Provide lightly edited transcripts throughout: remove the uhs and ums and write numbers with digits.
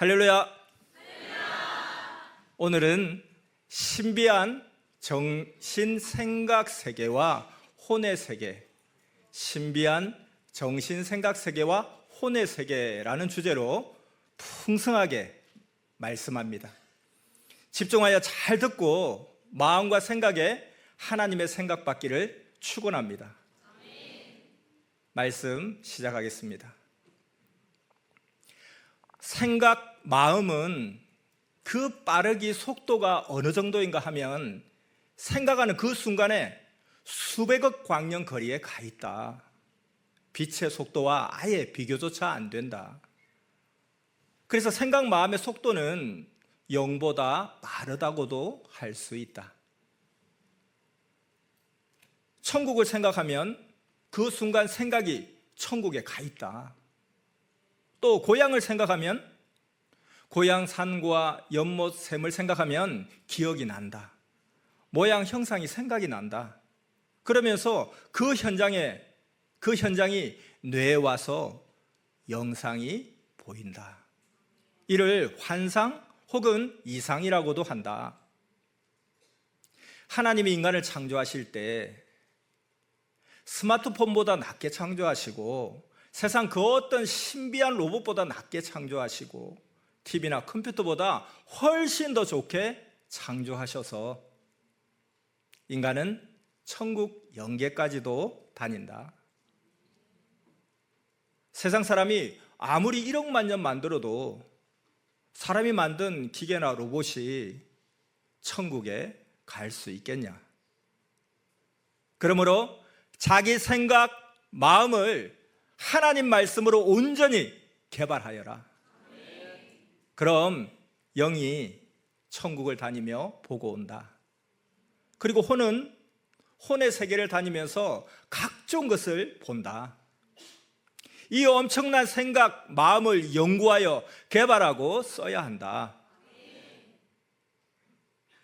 할렐루야. 오늘은 신비한 정신 생각 세계와 혼의 세계, 신비한 정신 생각 세계와 혼의 세계라는 주제로 풍성하게 말씀합니다. 집중하여 잘 듣고 마음과 생각에 하나님의 생각 받기를 축원합니다. 말씀 시작하겠습니다. 생각, 마음은 그 빠르기 속도가 어느 정도인가 하면 생각하는 그 순간에 수백억 광년 거리에 가 있다. 빛의 속도와 아예 비교조차 안 된다. 그래서 생각, 마음의 속도는 영보다 빠르다고도 할 수 있다. 천국을 생각하면 그 순간 생각이 천국에 가 있다. 또 고향을 생각하면 고향 산과 연못 샘을 생각하면 기억이 난다. 모양 형상이 생각이 난다. 그러면서 그 현장이 뇌에 와서 영상이 보인다. 이를 환상 혹은 이상이라고도 한다. 하나님이 인간을 창조하실 때 스마트폰보다 낮게 창조하시고 세상 그 어떤 신비한 로봇보다 낮게 창조하시고 TV나 컴퓨터보다 훨씬 더 좋게 창조하셔서 인간은 천국 영계까지도 다닌다. 세상 사람이 아무리 1억만 년 만들어도 사람이 만든 기계나 로봇이 천국에 갈 수 있겠냐? 그러므로 자기 생각, 마음을 하나님 말씀으로 온전히 개발하여라. 그럼 영이 천국을 다니며 보고 온다. 그리고 혼은 혼의 세계를 다니면서 각종 것을 본다. 이 엄청난 생각, 마음을 연구하여 개발하고 써야 한다.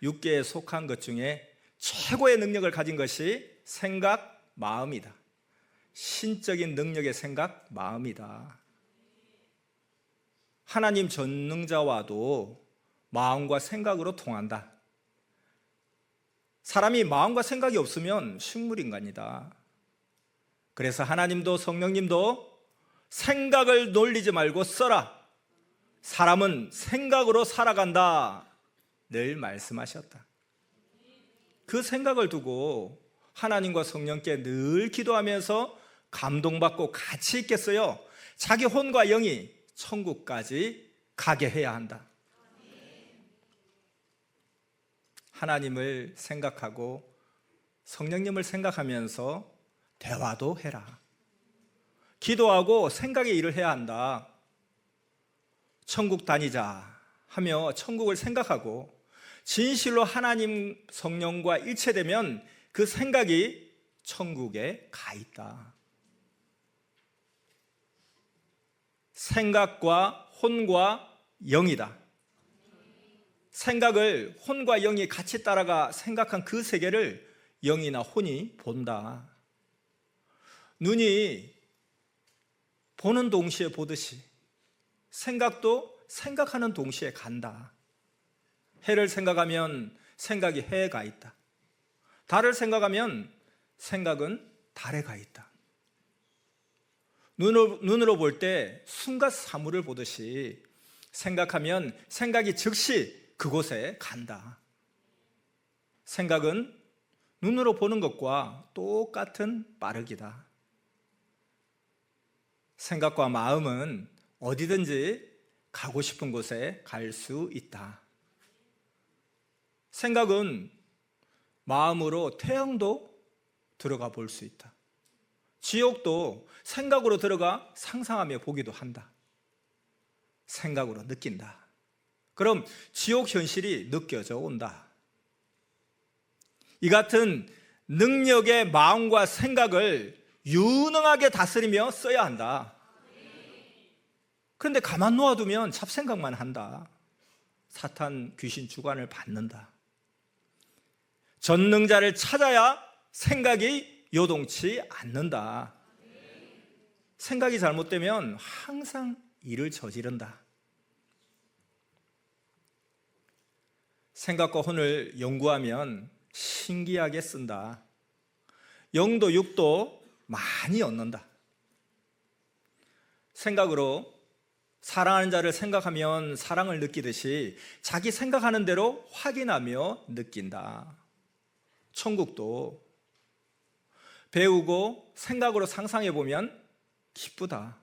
육계에 속한 것 중에 최고의 능력을 가진 것이 생각, 마음이다. 신적인 능력의 생각, 마음이다. 하나님 전능자와도 마음과 생각으로 통한다. 사람이 마음과 생각이 없으면 식물인간이다. 그래서 하나님도 성령님도 생각을 놀리지 말고 써라. 사람은 생각으로 살아간다. 늘 말씀하셨다. 그 생각을 두고 하나님과 성령께 늘 기도하면서 감동받고 같이 있겠어요. 자기 혼과 영이 천국까지 가게 해야 한다. 하나님을 생각하고 성령님을 생각하면서 대화도 해라. 기도하고 생각의 일을 해야 한다. 천국 다니자 하며 천국을 생각하고 진실로 하나님 성령과 일체되면 그 생각이 천국에 가 있다. 생각과 혼과 영이다. 생각을 혼과 영이 같이 따라가 생각한 그 세계를 영이나 혼이 본다. 눈이 보는 동시에 보듯이 생각도 생각하는 동시에 간다. 해를 생각하면 생각이 해에 가 있다. 달을 생각하면 생각은 달에 가 있다. 눈으로 볼 때 순간 사물을 보듯이 생각하면 생각이 즉시 그곳에 간다. 생각은 눈으로 보는 것과 똑같은 빠르기다. 생각과 마음은 어디든지 가고 싶은 곳에 갈 수 있다. 생각은 마음으로 태양도 들어가 볼 수 있다. 지옥도 생각으로 들어가 상상하며 보기도 한다. 생각으로 느낀다. 그럼 지옥 현실이 느껴져 온다. 이 같은 능력의 마음과 생각을 유능하게 다스리며 써야 한다. 그런데 가만 놓아두면 잡생각만 한다. 사탄 귀신 주관을 받는다. 전능자를 찾아야 생각이 요동치 않는다. 생각이 잘못되면 항상 일을 저지른다. 생각과 혼을 연구하면 신기하게 쓴다. 영도 육도 많이 얻는다. 생각으로 사랑하는 자를 생각하면 사랑을 느끼듯이 자기 생각하는 대로 확인하며 느낀다. 천국도 배우고 생각으로 상상해 보면 기쁘다.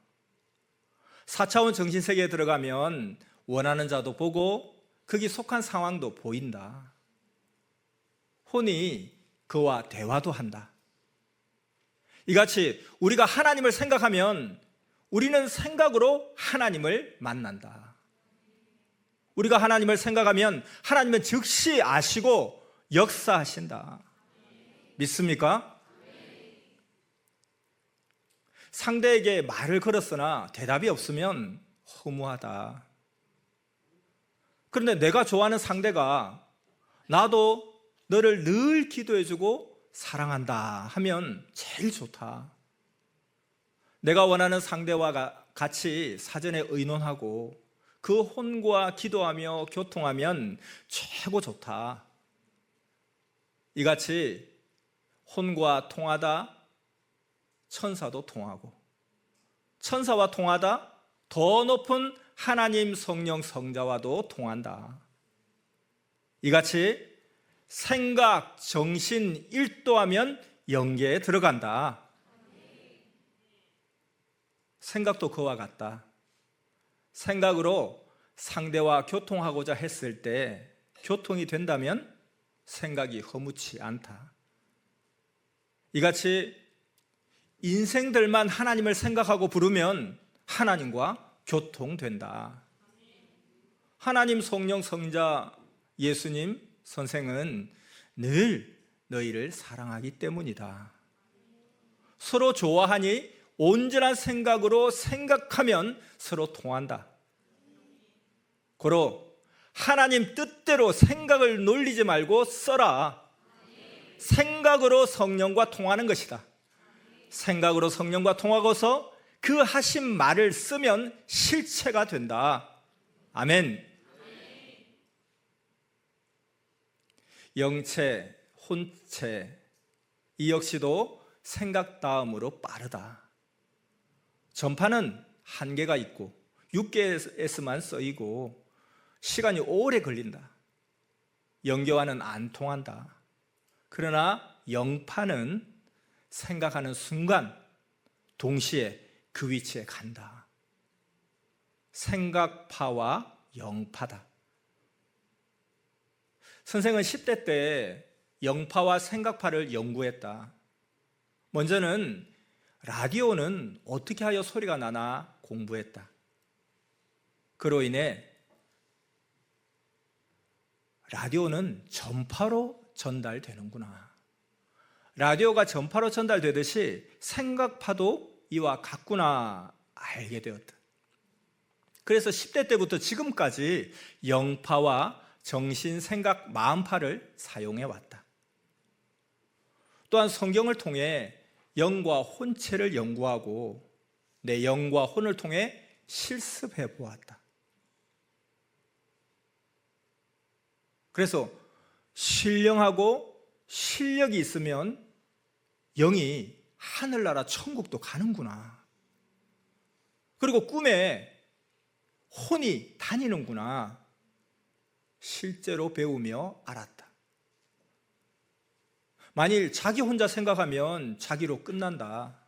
4차원 정신세계에 들어가면 원하는 자도 보고 거기 속한 상황도 보인다. 혼이 그와 대화도 한다. 이같이 우리가 하나님을 생각하면 우리는 생각으로 하나님을 만난다. 우리가 하나님을 생각하면 하나님은 즉시 아시고 역사하신다. 믿습니까? 상대에게 말을 걸었으나 대답이 없으면 허무하다. 그런데 내가 좋아하는 상대가 나도 너를 늘 기도해주고 사랑한다 하면 제일 좋다. 내가 원하는 상대와 같이 사전에 의논하고 그 혼과 기도하며 교통하면 최고 좋다. 이같이 혼과 통하다 천사도 통하고, 천사와 통하다 더 높은 하나님 성령 성자와도 통한다. 이같이 생각, 정신 일도하면 영계에 들어간다. 생각도 그와 같다. 생각으로 상대와 교통하고자 했을 때 교통이 된다면 생각이 허무치 않다. 이같이 인생들만 하나님을 생각하고 부르면 하나님과 교통된다. 하나님 성령 성자 예수님 선생은 늘 너희를 사랑하기 때문이다. 서로 좋아하니 온전한 생각으로 생각하면 서로 통한다. 고로 하나님 뜻대로 생각을 놀리지 말고 써라. 생각으로 성령과 통하는 것이다. 생각으로 성령과 통하고서 그 하신 말을 쓰면 실체가 된다. 아멘. 영체, 혼체 이 역시도 생각 다음으로 빠르다. 전파는 한계가 있고 6개에서만 쓰이고 시간이 오래 걸린다. 영계와는 안 통한다. 그러나 영파는 생각하는 순간 동시에 그 위치에 간다. 생각파와 영파다. 선생은 10대 때 영파와 생각파를 연구했다. 먼저는 라디오는 어떻게 하여 소리가 나나 공부했다. 그로 인해 라디오는 전파로 전달되는구나. 라디오가 전파로 전달되듯이 생각파도 이와 같구나 알게 되었다. 그래서 10대 때부터 지금까지 영파와 정신, 생각, 마음파를 사용해 왔다. 또한 성경을 통해 영과 혼체를 연구하고 내 영과 혼을 통해 실습해 보았다. 그래서 신령하고 실력이 있으면 영이 하늘나라 천국도 가는구나. 그리고 꿈에 혼이 다니는구나. 실제로 배우며 알았다. 만일 자기 혼자 생각하면 자기로 끝난다.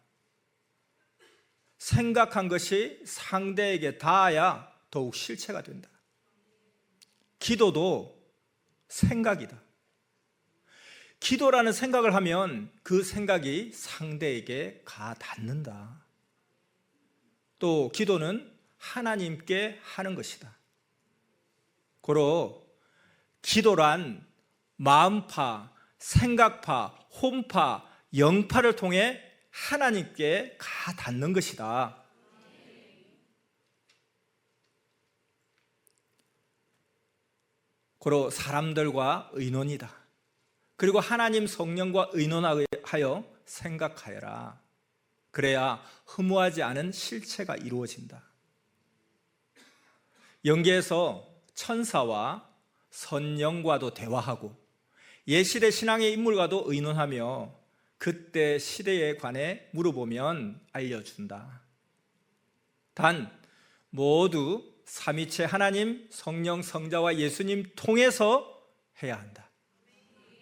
생각한 것이 상대에게 닿아야 더욱 실체가 된다. 기도도 생각이다. 기도라는 생각을 하면 그 생각이 상대에게 가 닿는다. 또 기도는 하나님께 하는 것이다. 고로 기도란 마음파, 생각파, 혼파, 영파를 통해 하나님께 가 닿는 것이다. 고로 사람들과 의논이다. 그리고 하나님 성령과 의논하여 생각하여라. 그래야 허무하지 않은 실체가 이루어진다. 영계에서 천사와 선영과도 대화하고 옛시대 신앙의 인물과도 의논하며 그때 시대에 관해 물어보면 알려준다. 단 모두 삼위체 하나님, 성령, 성자와 예수님 통해서 해야 한다.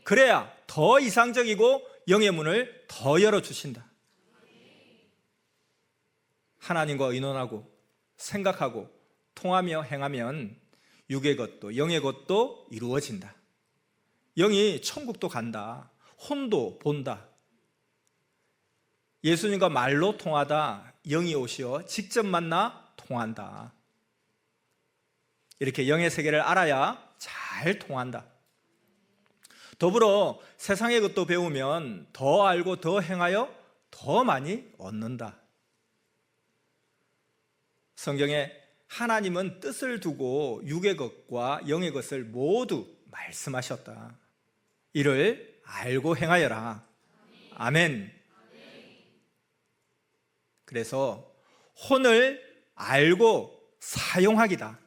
그래야 더 이상적이고 영의 문을 더 열어주신다. 하나님과 의논하고 생각하고 통하며 행하면 육의 것도 영의 것도 이루어진다. 영이 천국도 간다. 혼도 본다. 예수님과 말로 통하다. 영이 오시어 직접 만나 통한다. 이렇게 영의 세계를 알아야 잘 통한다. 더불어 세상의 것도 배우면 더 알고 더 행하여 더 많이 얻는다. 성경에 하나님은 뜻을 두고 육의 것과 영의 것을 모두 말씀하셨다. 이를 알고 행하여라. 아멘. 그래서 혼을 알고 사용하기다.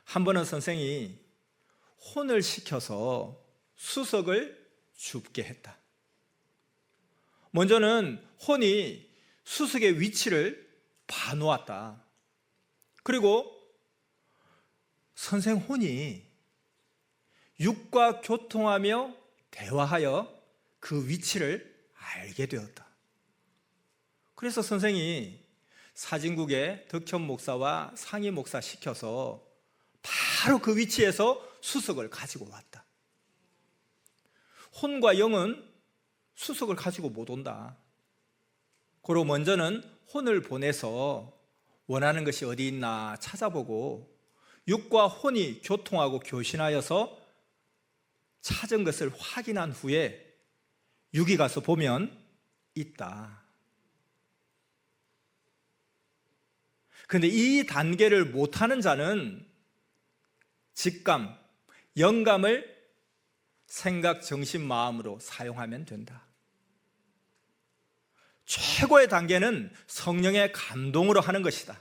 한 번은 선생이 혼을 시켜서 수석을 줍게 했다. 먼저는 혼이 수석의 위치를 봐놓았다. 그리고 선생 혼이 육과 교통하며 대화하여 그 위치를 알게 되었다. 그래서 선생이 사진국에 덕현 목사와 상희 목사 시켜서 바로 그 위치에서 수석을 가지고 왔다. 혼과 영은 수석을 가지고 못 온다. 그리고 먼저는 혼을 보내서 원하는 것이 어디 있나 찾아보고 육과 혼이 교통하고 교신하여서 찾은 것을 확인한 후에 육이 가서 보면 있다. 그런데 이 단계를 못하는 자는 직감, 영감을 생각, 정신, 마음으로 사용하면 된다. 최고의 단계는 성령의 감동으로 하는 것이다.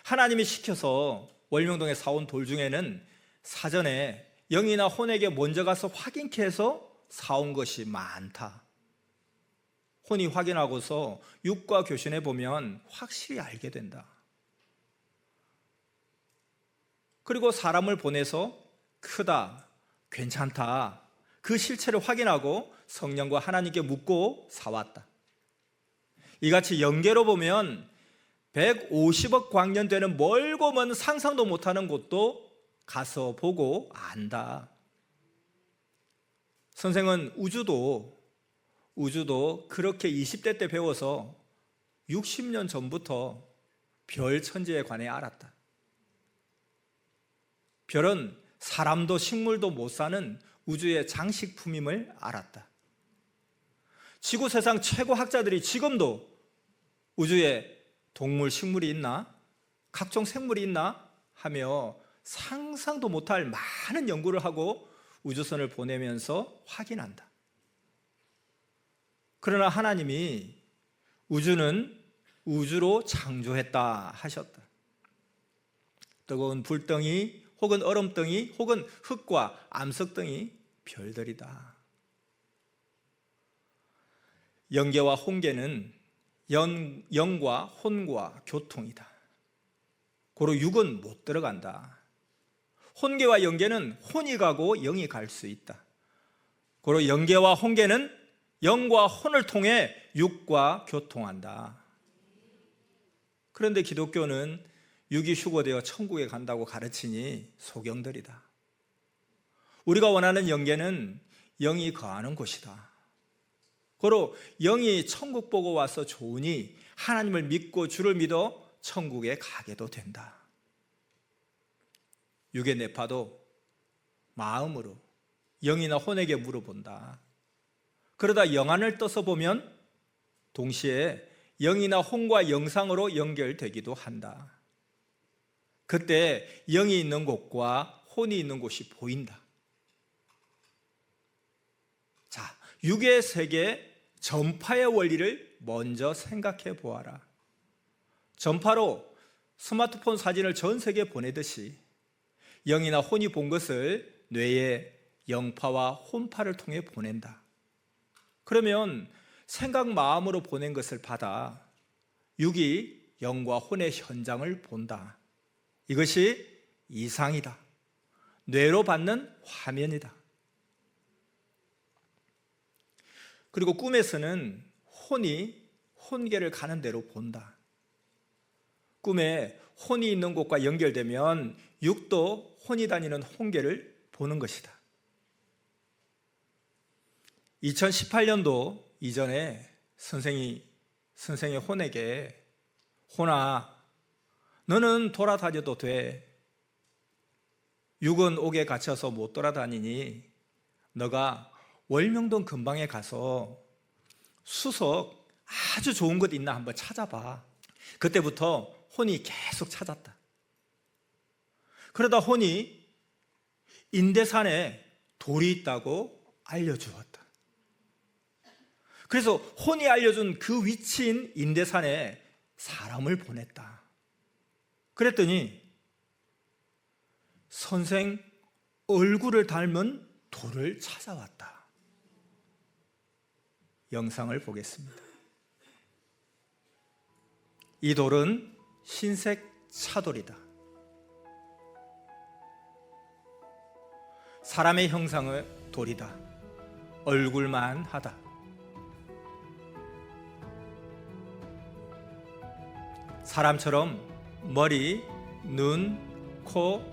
하나님이 시켜서 월명동에 사온 돌 중에는 사전에 영이나 혼에게 먼저 가서 확인케 해서 사온 것이 많다. 혼이 확인하고서 육과 교신해 보면 확실히 알게 된다. 그리고 사람을 보내서 크다, 괜찮다, 그 실체를 확인하고 성령과 하나님께 묻고 사왔다. 이같이 연계로 보면 150억 광년 되는 멀고 먼 상상도 못하는 곳도 가서 보고 안다. 선생은 우주도 그렇게 20대 때 배워서 60년 전부터 별 천지에 관해 알았다. 별은 사람도 식물도 못 사는 우주의 장식품임을 알았다. 지구 세상 최고 학자들이 지금도 우주에 동물, 식물이 있나? 각종 생물이 있나? 하며 상상도 못할 많은 연구를 하고 우주선을 보내면서 확인한다. 그러나 하나님이 우주는 우주로 창조했다 하셨다. 뜨거운 불덩이 혹은 얼음덩이 혹은 흙과 암석덩이 별들이다. 영계와 혼계는 영과 혼과 교통이다. 고로 육은 못 들어간다. 혼계와 영계는 혼이 가고 영이 갈 수 있다. 고로 영계와 혼계는 영과 혼을 통해 육과 교통한다. 그런데 기독교는 육이 휴거되어 천국에 간다고 가르치니 소경들이다. 우리가 원하는 영계는 영이 거하는 곳이다. 고로 영이 천국 보고 와서 좋으니 하나님을 믿고 주를 믿어 천국에 가게도 된다. 육의 뇌파도 마음으로 영이나 혼에게 물어본다. 그러다 영안을 떠서 보면 동시에 영이나 혼과 영상으로 연결되기도 한다. 그때 영이 있는 곳과 혼이 있는 곳이 보인다. 자, 육의 세계 전파의 원리를 먼저 생각해 보아라. 전파로 스마트폰 사진을 전 세계에 보내듯이 영이나 혼이 본 것을 뇌에 영파와 혼파를 통해 보낸다. 그러면 생각 마음으로 보낸 것을 받아 육이 영과 혼의 현장을 본다. 이것이 이상이다. 뇌로 받는 화면이다. 그리고 꿈에서는 혼이 혼계를 가는 대로 본다. 꿈에 혼이 있는 곳과 연결되면 육도 혼이 다니는 혼계를 보는 것이다. 2018년도 이전에 선생이 혼에게 혼아, 너는 돌아다녀도 돼. 육은 옥에 갇혀서 못 돌아다니니 너가 월명동 근방에 가서 수석 아주 좋은 것 있나 한번 찾아봐. 그때부터 혼이 계속 찾았다. 그러다 혼이 인대산에 돌이 있다고 알려주었다. 그래서 혼이 알려준 그 위치인 인대산에 사람을 보냈다. 그랬더니 선생 얼굴을 닮은 돌을 찾아왔다. 영상을 보겠습니다. 이 돌은 흰색 차돌이다. 사람의 형상의 돌이다. 얼굴만 하다. 사람처럼 머리, 눈, 코,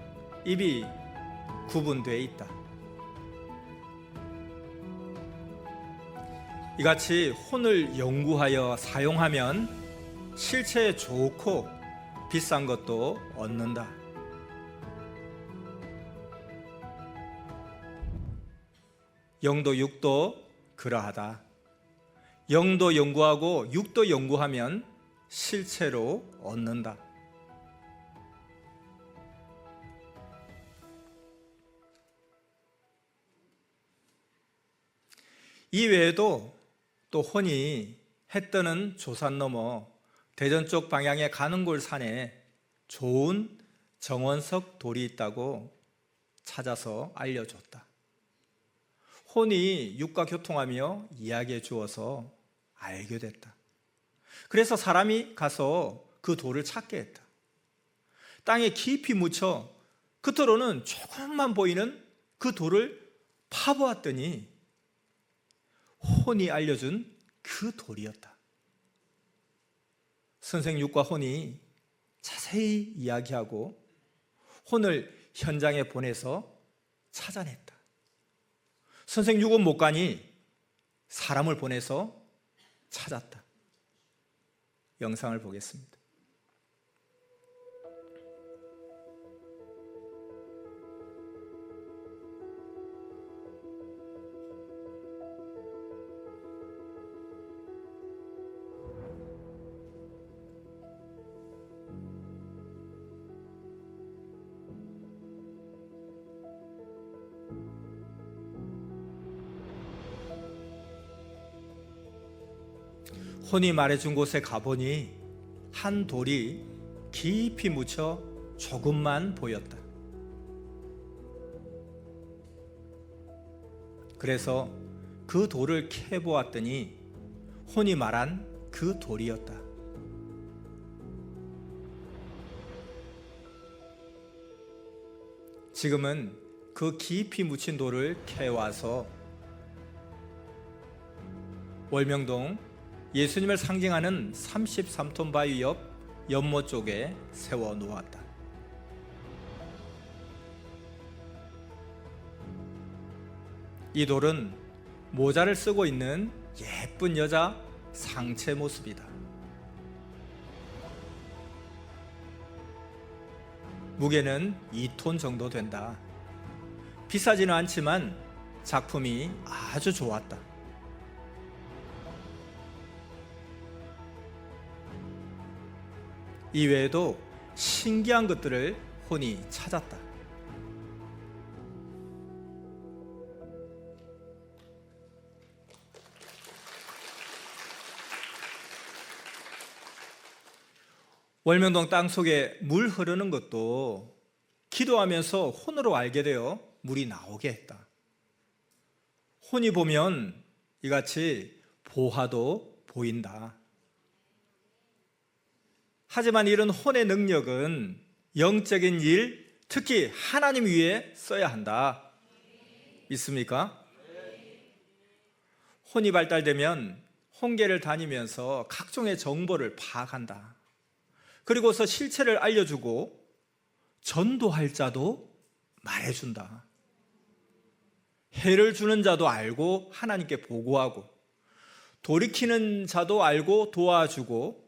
입이 구분되어 있다. 이같이 혼을 연구하여 사용하면 실체에 좋고 비싼 것도 얻는다. 영도 육도 그러하다. 영도 연구하고 육도 연구하면 실체로 얻는다. 이 외에도 또 혼이 해 뜨는 조산 넘어 대전 쪽 방향에 가는골 산에 좋은 정원석 돌이 있다고 찾아서 알려줬다. 혼이 육과 교통하며 이야기해 주어서 알게 됐다. 그래서 사람이 가서 그 돌을 찾게 했다. 땅에 깊이 묻혀 겉으로는 조금만 보이는 그 돌을 파보았더니 혼이 알려준 그 돌이었다. 선생 육과 혼이 자세히 이야기하고 혼을 현장에 보내서 찾아냈다. 선생 육은 못 가니 사람을 보내서 찾았다. 영상을 보겠습니다. 혼이 말해준 곳에 가보니 한 돌이 깊이 묻혀 조금만 보였다. 그래서 그 돌을 캐보았더니 혼이 말한 그 돌이었다. 지금은 그 깊이 묻힌 돌을 캐와서 월명동 예수님을 상징하는 33톤 바위 옆 연못 쪽에 세워 놓았다. 이 돌은 모자를 쓰고 있는 예쁜 여자 상체 모습이다. 무게는 2톤 정도 된다. 비싸지는 않지만 작품이 아주 좋았다. 이외에도 신기한 것들을 혼이 찾았다. 월명동 땅 속에 물 흐르는 것도 기도하면서 혼으로 알게 되어 물이 나오게 했다. 혼이 보면 이같이 보화도 보인다. 하지만 이런 혼의 능력은 영적인 일, 특히 하나님 위에 써야 한다. 믿습니까? 혼이 발달되면 혼계를 다니면서 각종의 정보를 파악한다. 그리고서 실체를 알려주고 전도할 자도 말해준다. 해를 주는 자도 알고 하나님께 보고하고, 돌이키는 자도 알고 도와주고,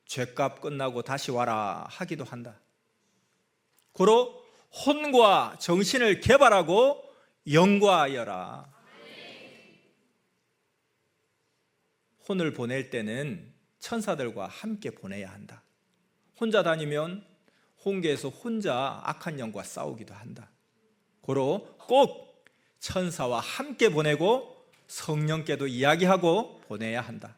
죄값 끝나고 다시 와라 하기도 한다. 고로 혼과 정신을 개발하고 연구하여라. 혼을 보낼 때는 천사들과 함께 보내야 한다. 혼자 다니면 혼계에서 혼자 악한 영과 싸우기도 한다. 고로 꼭 천사와 함께 보내고 성령께도 이야기하고 보내야 한다.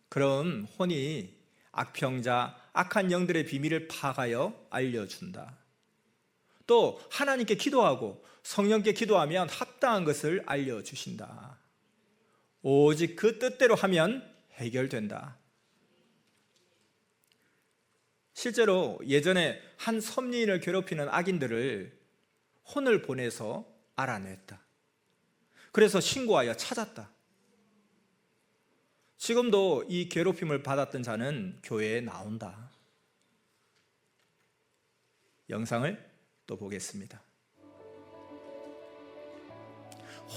그럼 혼이 악평자, 악한 영들의 비밀을 파악하여 알려준다. 또 하나님께 기도하고 성령께 기도하면 합당한 것을 알려주신다. 오직 그 뜻대로 하면 해결된다. 실제로 예전에 한 섭리인을 괴롭히는 악인들을 혼을 보내서 알아냈다. 그래서 신고하여 찾았다. 지금도 이 괴롭힘을 받았던 자는 교회에 나온다. 영상을 또 보겠습니다.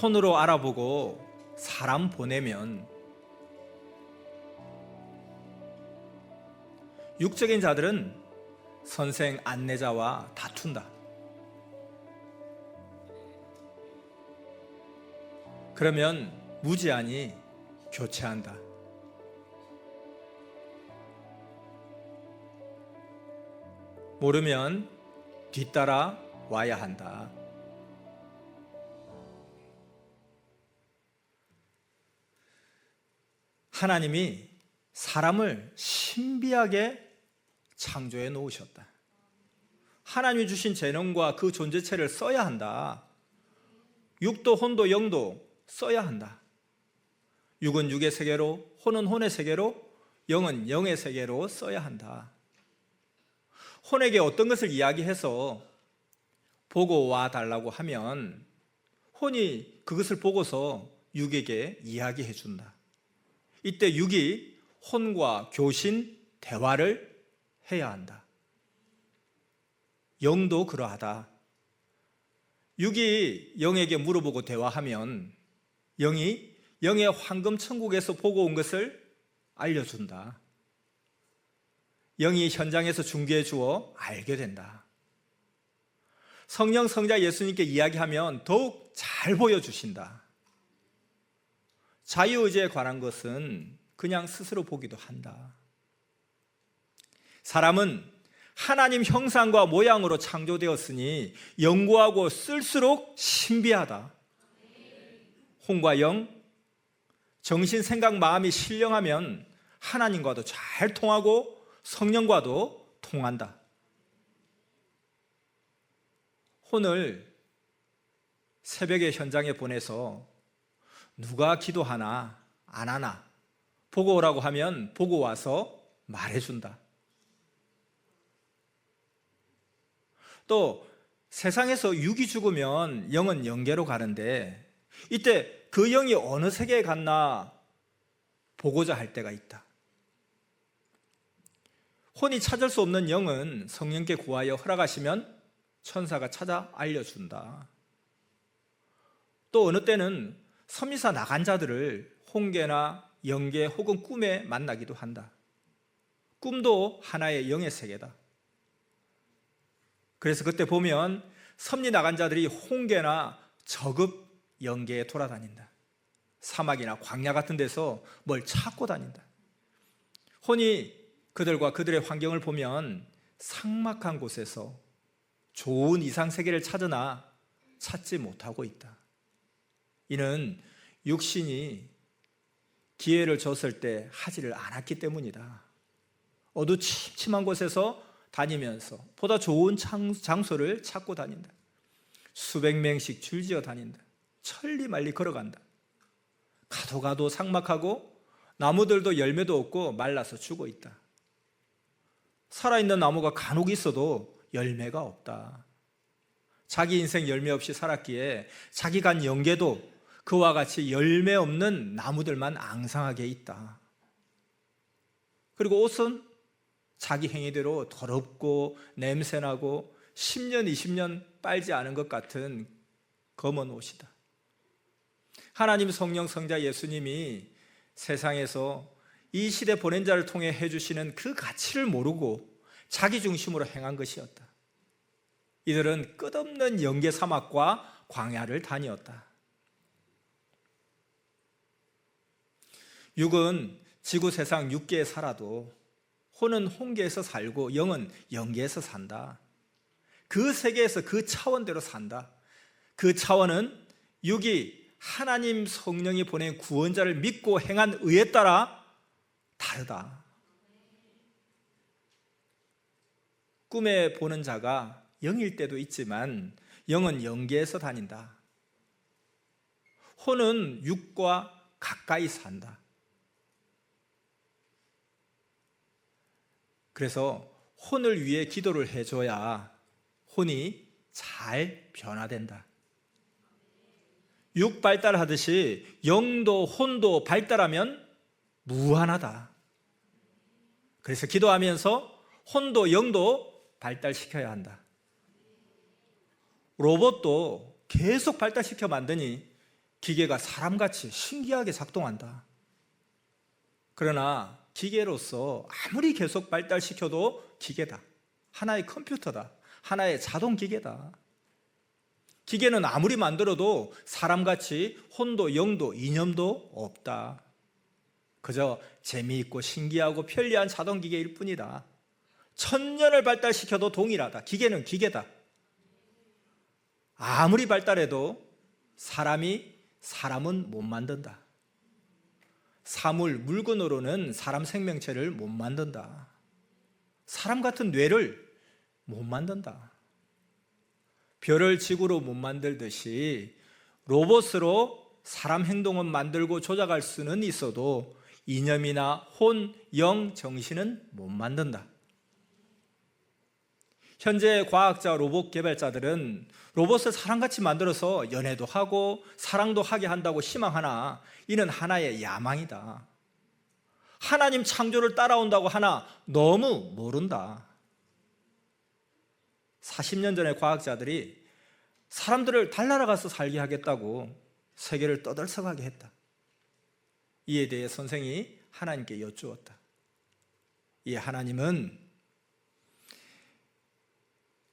혼으로 알아보고 사람 보내면 육적인 자들은 선생 안내자와 다툰다. 그러면 무지하니 교체한다. 모르면 뒤따라 와야 한다. 하나님이 사람을 신비하게 창조해 놓으셨다. 하나님이 주신 재능과 그 존재체를 써야 한다. 육도 혼도 영도 써야 한다. 육은 육의 세계로, 혼은 혼의 세계로, 영은 영의 세계로 써야 한다. 혼에게 어떤 것을 이야기해서 보고 와 달라고 하면 혼이 그것을 보고서 육에게 이야기해 준다. 이때 육이 혼과 교신, 대화를 해야 한다. 영도 그러하다. 육이 영에게 물어보고 대화하면 영이 영의 황금 천국에서 보고 온 것을 알려준다. 영이 현장에서 중개해 주어 알게 된다. 성령, 성자 예수님께 이야기하면 더욱 잘 보여주신다. 자유의지에 관한 것은 그냥 스스로 보기도 한다. 사람은 하나님 형상과 모양으로 창조되었으니 연구하고 쓸수록 신비하다. 혼과 영, 정신, 생각, 마음이 신령하면 하나님과도 잘 통하고 성령과도 통한다. 혼을 새벽에 현장에 보내서 누가 기도하나 안 하나 보고 오라고 하면 보고 와서 말해준다. 또 세상에서 육이 죽으면 영은 영계로 가는데 이때 그 영이 어느 세계에 갔나 보고자 할 때가 있다. 혼이 찾을 수 없는 영은 성령께 구하여 허락하시면 천사가 찾아 알려준다. 또 어느 때는 섬리사 나간 자들을 혼계나 영계 혹은 꿈에 만나기도 한다. 꿈도 하나의 영의 세계다. 그래서 그때 보면 섬리 나간 자들이 혼계나 저급 영계에 돌아다닌다. 사막이나 광야 같은 데서 뭘 찾고 다닌다. 혼이 그들과 그들의 환경을 보면 삭막한 곳에서 좋은 이상세계를 찾으나 찾지 못하고 있다. 이는 육신이 기회를 줬을 때 하지를 않았기 때문이다. 어두침침한 곳에서 다니면서 보다 좋은 장소를 찾고 다닌다. 수백 명씩 줄지어 다닌다. 천리말리 걸어간다. 가도 가도 삭막하고 나무들도 열매도 없고 말라서 죽어 있다. 살아있는 나무가 간혹 있어도 열매가 없다. 자기 인생 열매 없이 살았기에 자기 간 영계도 그와 같이 열매 없는 나무들만 앙상하게 있다. 그리고 옷은 자기 행위대로 더럽고 냄새나고 10년, 20년 빨지 않은 것 같은 검은 옷이다. 하나님 성령 성자 예수님이 세상에서 이 시대 보낸 자를 통해 해주시는 그 가치를 모르고 자기 중심으로 행한 것이었다. 이들은 끝없는 영계 사막과 광야를 다녔다. 육은 지구 세상 6계에 살아도 혼은 혼계에서 살고 영은 영계에서 산다. 그 세계에서 그 차원대로 산다. 그 차원은 육이 하나님 성령이 보낸 구원자를 믿고 행한 의에 따라 다르다. 꿈에 보는 자가 영일 때도 있지만 영은 영계에서 다닌다. 혼은 육과 가까이 산다. 그래서 혼을 위해 기도를 해줘야 혼이 잘 변화된다. 육 발달하듯이 영도 혼도 발달하면 무한하다. 그래서 기도하면서 혼도 영도 발달시켜야 한다. 로봇도 계속 발달시켜 만드니 기계가 사람같이 신기하게 작동한다. 그러나 기계로서 아무리 계속 발달시켜도 기계다. 하나의 컴퓨터다. 하나의 자동기계다. 기계는 아무리 만들어도 사람같이 혼도 영도 이념도 없다. 그저 재미있고 신기하고 편리한 자동기계일 뿐이다. 1000년을 발달시켜도 동일하다. 기계는 기계다. 아무리 발달해도 사람은 못 만든다. 사물, 물건으로는 사람 생명체를 못 만든다. 사람 같은 뇌를 못 만든다. 별을 지구로 못 만들듯이 로봇으로 사람 행동은 만들고 조작할 수는 있어도 이념이나 혼, 영, 정신은 못 만든다. 현재 과학자 로봇 개발자들은 로봇을 사람같이 만들어서 연애도 하고 사랑도 하게 한다고 희망하나 이는 하나의 야망이다. 하나님 창조를 따라온다고 하나 너무 모른다. 40년 전에 과학자들이 사람들을 달나라 가서 살게 하겠다고 세계를 떠들썩하게 했다. 이에 대해 선생이 하나님께 여쭈었다. 이 하나님은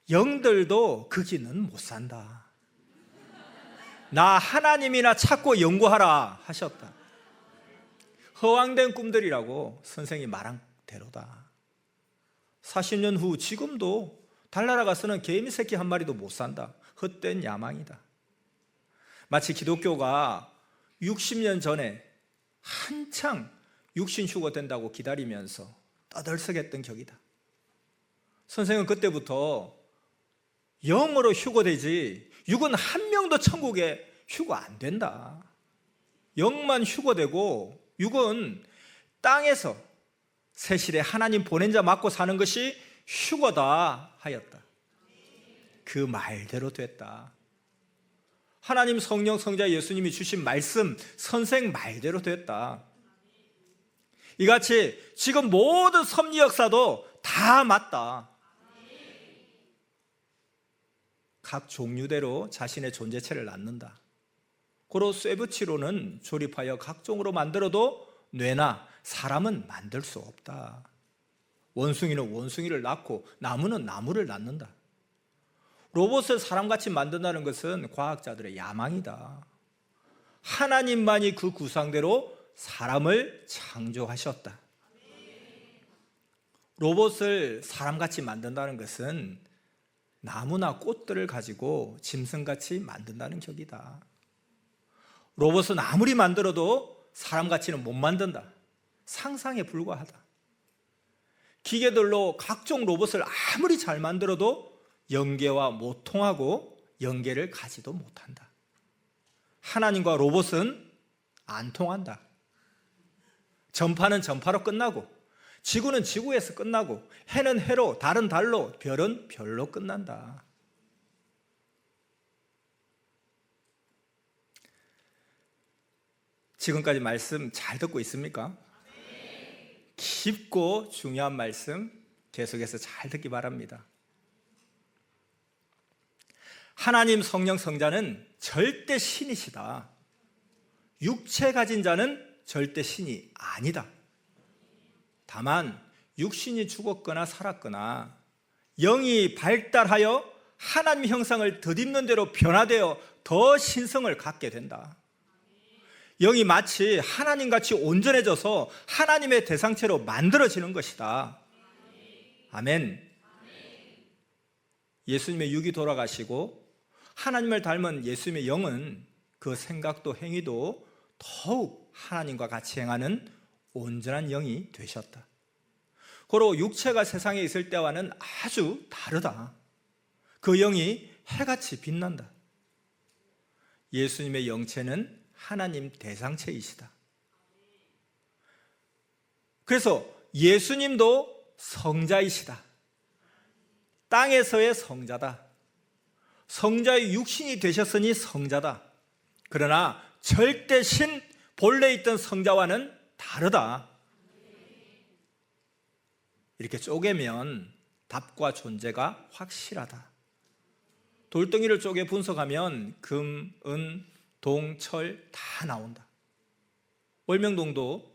영들도 그 길은 못 산다. 나 하나님이나 찾고 연구하라 하셨다. 허황된 꿈들이라고 선생이 말한 대로다. 40년 후 지금도 달나라 가서는 개미 새끼 한 마리도 못 산다. 헛된 야망이다. 마치 기독교가 60년 전에 한창 육신 휴거된다고 기다리면서 떠들썩했던 격이다. 선생은 그때부터 영으로 휴거되지 육은 한 명도 천국에 휴거 안 된다. 영만 휴거되고 육은 땅에서 세실에 하나님 보낸 자 맞고 사는 것이 휴거다 하였다. 그 말대로 됐다. 하나님 성령 성자 예수님이 주신 말씀 선생 말대로 됐다. 이같이 지금 모든 섭리 역사도 다 맞다. 각 종류대로 자신의 존재체를 낳는다. 고로 쇠붙이로는 조립하여 각종으로 만들어도 뇌나 사람은 만들 수 없다. 원숭이는 원숭이를 낳고 나무는 나무를 낳는다. 로봇을 사람같이 만든다는 것은 과학자들의 야망이다. 하나님만이 그 구상대로 사람을 창조하셨다. 로봇을 사람같이 만든다는 것은 나무나 꽃들을 가지고 짐승같이 만든다는 격이다. 로봇은 아무리 만들어도 사람같이는 못 만든다. 상상에 불과하다. 기계들로 각종 로봇을 아무리 잘 만들어도 영계와 못 통하고 영계를 가지도 못한다. 하나님과 로봇은 안 통한다. 전파는 전파로 끝나고, 지구는 지구에서 끝나고, 해는 해로, 달은 달로, 별은 별로 끝난다. 지금까지 말씀 잘 듣고 있습니까? 깊고 중요한 말씀 계속해서 잘 듣기 바랍니다. 하나님 성령 성자는 절대 신이시다. 육체 가진 자는 절대 신이 아니다. 다만 육신이 죽었거나 살았거나 영이 발달하여 하나님 형상을 덧입는 대로 변화되어 더 신성을 갖게 된다. 영이 마치 하나님같이 온전해져서 하나님의 대상체로 만들어지는 것이다. 아멘. 예수님의 육이 돌아가시고 하나님을 닮은 예수님의 영은 그 생각도 행위도 더욱 하나님과 같이 행하는 온전한 영이 되셨다. 고로 육체가 세상에 있을 때와는 아주 다르다. 그 영이 해같이 빛난다. 예수님의 영체는 하나님 대상체이시다. 그래서 예수님도 성자이시다. 땅에서의 성자다. 성자의 육신이 되셨으니 성자다. 그러나 절대 신, 본래 있던 성자와는 다르다. 이렇게 쪼개면 답과 존재가 확실하다. 돌덩이를 쪼개 분석하면 금, 은, 동, 철 다 나온다. 월명동도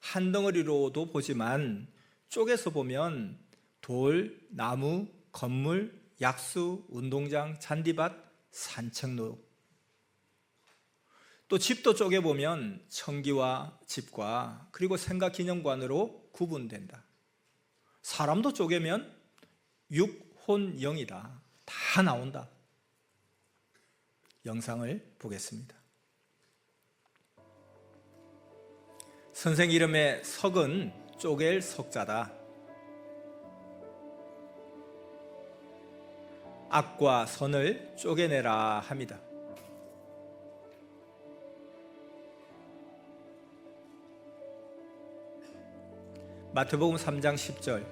한 덩어리로도 보지만 쪼개서 보면 돌, 나무, 건물, 약수, 운동장, 잔디밭, 산책로, 또 집도 쪼개보면 청기와 집과 그리고 생각기념관으로 구분된다. 사람도 쪼개면 육, 혼, 영이다. 다 나온다. 영상을 보겠습니다. 선생 이름의 석은 쪼갤 석자다. 악과 선을 쪼개내라 합니다. 마태복음 3장 10절,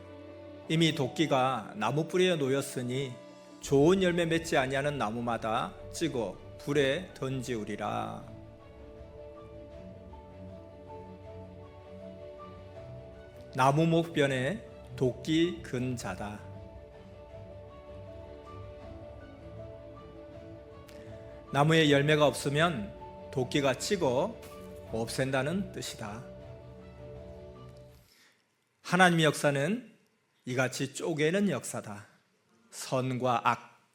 이미 도끼가 나무 뿌리에 놓였으니 좋은 열매 맺지 아니하는 나무마다 찍어 불에 던지우리라. 나무 목변에 도끼 근 자다. 나무에 열매가 없으면 도끼가 찍어 없앤다는 뜻이다. 하나님의 역사는 이같이 쪼개는 역사다. 선과 악,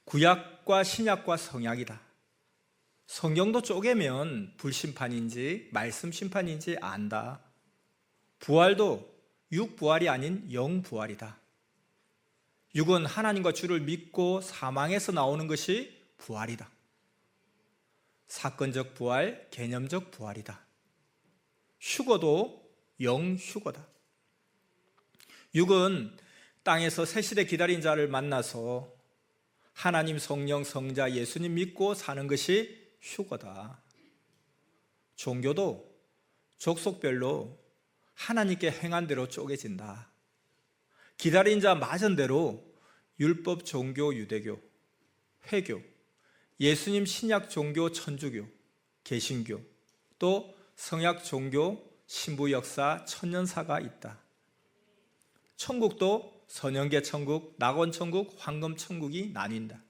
구약과 신약과 성약이다. 성경도 쪼개면 불심판인지 말씀 심판인지 안다. 부활도 육부활이 아닌 영부활이다. 육은 하나님과 주를 믿고 사망에서 나오는 것이 부활이다. 사건적 부활, 개념적 부활이다. 휴거도 영휴거다. 육은 땅에서 새시대 기다린 자를 만나서 하나님 성령 성자 예수님 믿고 사는 것이 휴거다. 종교도 족속별로 하나님께 행한 대로 쪼개진다. 기다린 자 맞은 대로 율법 종교 유대교, 회교, 예수님 신약 종교 천주교, 개신교, 또 성약 종교 신부 역사 천년사가 있다. 천국도 선형계 천국, 낙원 천국, 황금 천국이 나뉜다.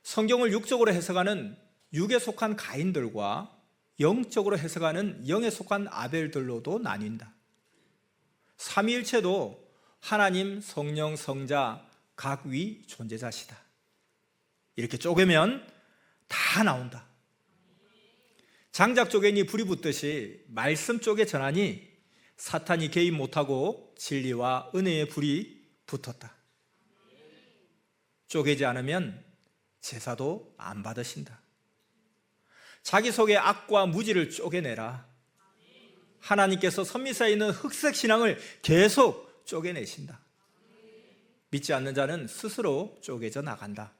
성경을 육적으로 해석하는 육에 속한 가인들과 영적으로 해석하는 영에 속한 아벨들로도 나뉜다. 삼위일체도 하나님, 성령, 성자 각 위 존재자시다. 이렇게 쪼개면 다 나온다. 장작 쪼개니 불이 붙듯이 말씀 쪽에 전하니 사탄이 개입 못하고 진리와 은혜의 불이 붙었다. 쪼개지 않으면 제사도 안 받으신다. 자기 속의 악과 무지를 쪼개내라. 하나님께서 선미사에 있는 흑색 신앙을 계속 쪼개내신다. 믿지 않는 자는 스스로 쪼개져 나간다.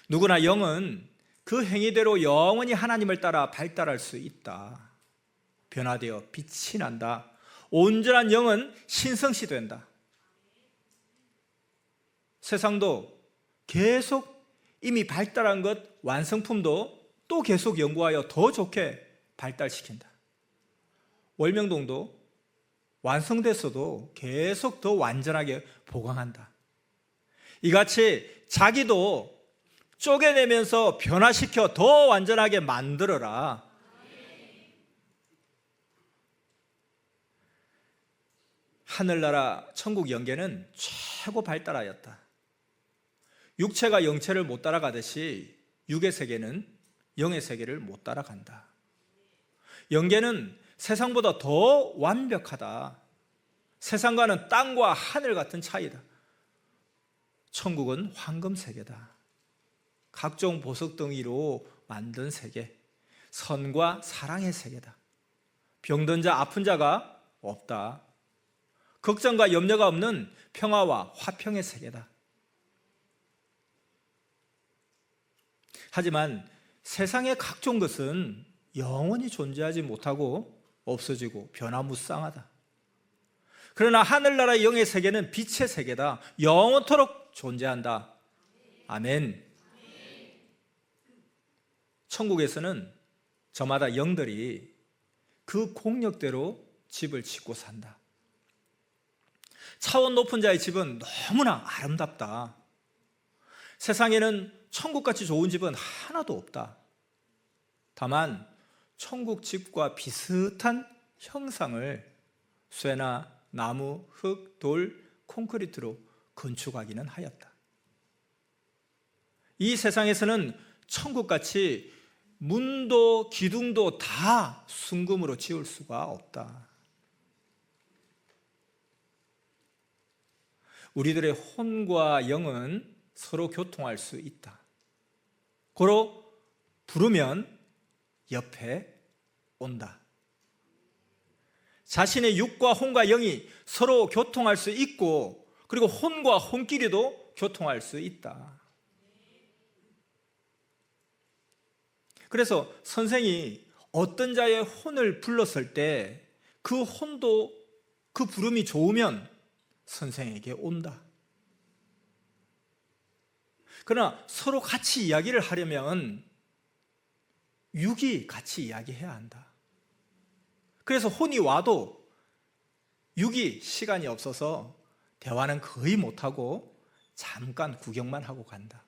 누구나 영은 그 행위대로 영원히 하나님을 따라 발달할 수 있다. 변화되어 빛이 난다. 온전한 영은 신성시 된다. 세상도 계속 이미 발달한 것, 완성품도 또 계속 연구하여 더 좋게 발달시킨다. 월명동도 완성됐어도 계속 더 완전하게 보강한다. 이같이 자기도 쪼개내면서 변화시켜 더 완전하게 만들어라. 하늘나라 천국 영계는 최고 발달하였다. 육체가 영체를 못 따라가듯이 육의 세계는 영의 세계를 못 따라간다. 영계는 세상보다 더 완벽하다. 세상과는 땅과 하늘 같은 차이다. 천국은 황금 세계다. 각종 보석 덩이로 만든 세계, 선과 사랑의 세계다. 병든 자, 아픈 자가 없다. 걱정과 염려가 없는 평화와 화평의 세계다. 하지만 세상의 각종 것은 영원히 존재하지 못하고 없어지고 변화무쌍하다. 그러나 하늘나라의 영의 세계는 빛의 세계다. 영원토록 존재한다. 아멘. 천국에서는 저마다 영들이 그 공력대로 집을 짓고 산다. 차원 높은 자의 집은 너무나 아름답다. 세상에는 천국같이 좋은 집은 하나도 없다. 다만 천국 집과 비슷한 형상을 쇠나 나무, 흙, 돌, 콘크리트로 건축하기는 하였다. 이 세상에서는 천국같이 문도 기둥도 다 순금으로 지을 수가 없다. 우리들의 혼과 영은 서로 교통할 수 있다. 고로 부르면 옆에 온다. 자신의 육과 혼과 영이 서로 교통할 수 있고, 그리고 혼과 혼끼리도 교통할 수 있다. 그래서 선생이 어떤 자의 혼을 불렀을 때 그 혼도 그 부름이 좋으면 선생에게 온다. 그러나 서로 같이 이야기를 하려면 육이 같이 이야기해야 한다. 그래서 혼이 와도 육이 시간이 없어서 대화는 거의 못하고 잠깐 구경만 하고 간다.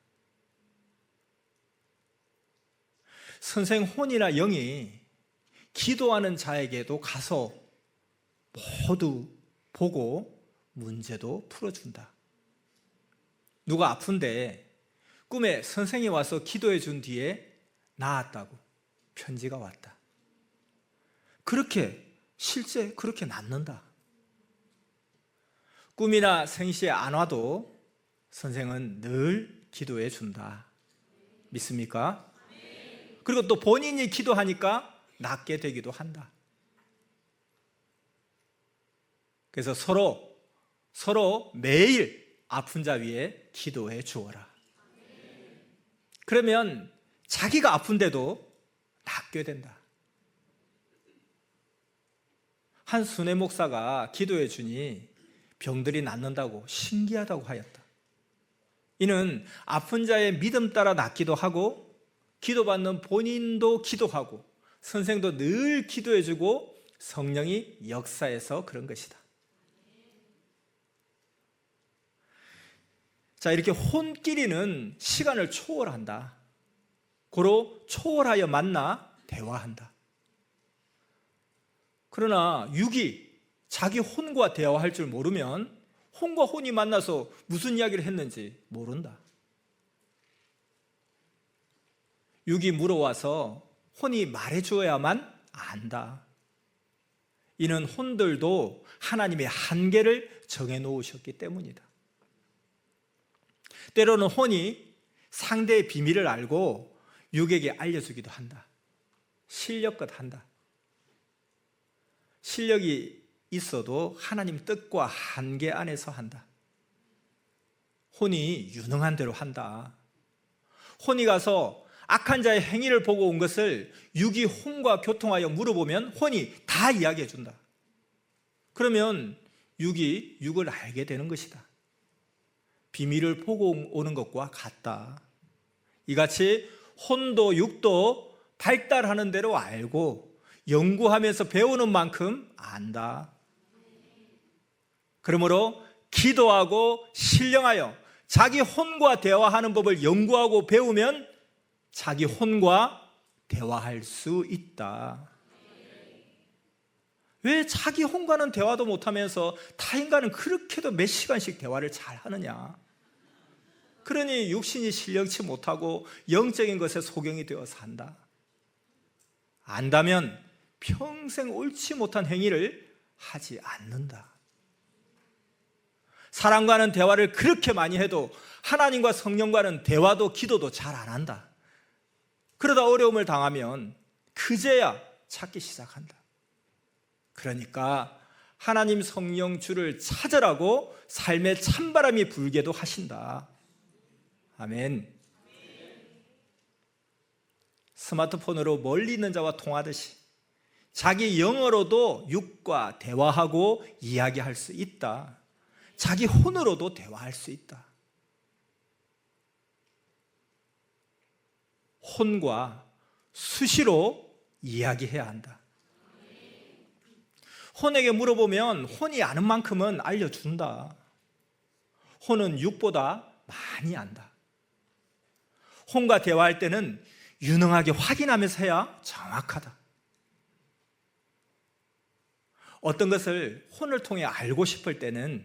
선생 혼이나 영이 기도하는 자에게도 가서 모두 보고 문제도 풀어준다. 누가 아픈데 꿈에 선생이 와서 기도해 준 뒤에 나았다고 편지가 왔다. 그렇게 실제 그렇게 낫는다. 꿈이나 생시에 안 와도 선생은 늘 기도해 준다. 믿습니까? 그리고 또 본인이 기도하니까 낫게 되기도 한다. 그래서 서로 매일 아픈 자 위에 기도해 주어라. 그러면 자기가 아픈데도 낫게 된다. 한 순회 목사가 기도해 주니 병들이 낫는다고 신기하다고 하였다. 이는 아픈 자의 믿음 따라 낫기도 하고, 기도받는 본인도 기도하고, 선생도 늘 기도해 주고, 성령이 역사해서 그런 것이다. 자, 이렇게 혼끼리는 시간을 초월한다. 고로 초월하여 만나 대화한다. 그러나 육이 자기 혼과 대화할 줄 모르면 혼과 혼이 만나서 무슨 이야기를 했는지 모른다. 육이 물어와서 혼이 말해줘야만 안다. 이는 혼들도 하나님의 한계를 정해놓으셨기 때문이다. 때로는 혼이 상대의 비밀을 알고 육에게 알려주기도 한다. 실력껏 한다. 실력이 있어도 하나님 뜻과 한계 안에서 한다. 혼이 유능한 대로 한다. 혼이 가서 악한 자의 행위를 보고 온 것을 육이 혼과 교통하여 물어보면 혼이 다 이야기해 준다. 그러면 육이 육을 알게 되는 것이다. 비밀을 보고 오는 것과 같다. 이같이 혼도 육도 발달하는 대로 알고 연구하면서 배우는 만큼 안다. 그러므로 기도하고 신령하여 자기 혼과 대화하는 법을 연구하고 배우면 자기 혼과 대화할 수 있다. 왜 자기 혼과는 대화도 못하면서 타인과는 그렇게도 몇 시간씩 대화를 잘 하느냐? 그러니 육신이 실력치 못하고 영적인 것에 소경이 되어 산다. 안다면 평생 옳지 못한 행위를 하지 않는다. 사람과는 대화를 그렇게 많이 해도 하나님과 성령과는 대화도 기도도 잘 안 한다. 그러다 어려움을 당하면 그제야 찾기 시작한다. 그러니까 하나님 성령 주를 찾으라고 삶의 찬바람이 불게도 하신다. 아멘. 스마트폰으로 멀리 있는 자와 통하듯이 자기 영어로도 육과 대화하고 이야기할 수 있다. 자기 혼으로도 대화할 수 있다. 혼과 수시로 이야기해야 한다. 혼에게 물어보면 혼이 아는 만큼은 알려준다. 혼은 육보다 많이 안다. 혼과 대화할 때는 유능하게 확인하면서 해야 정확하다. 어떤 것을 혼을 통해 알고 싶을 때는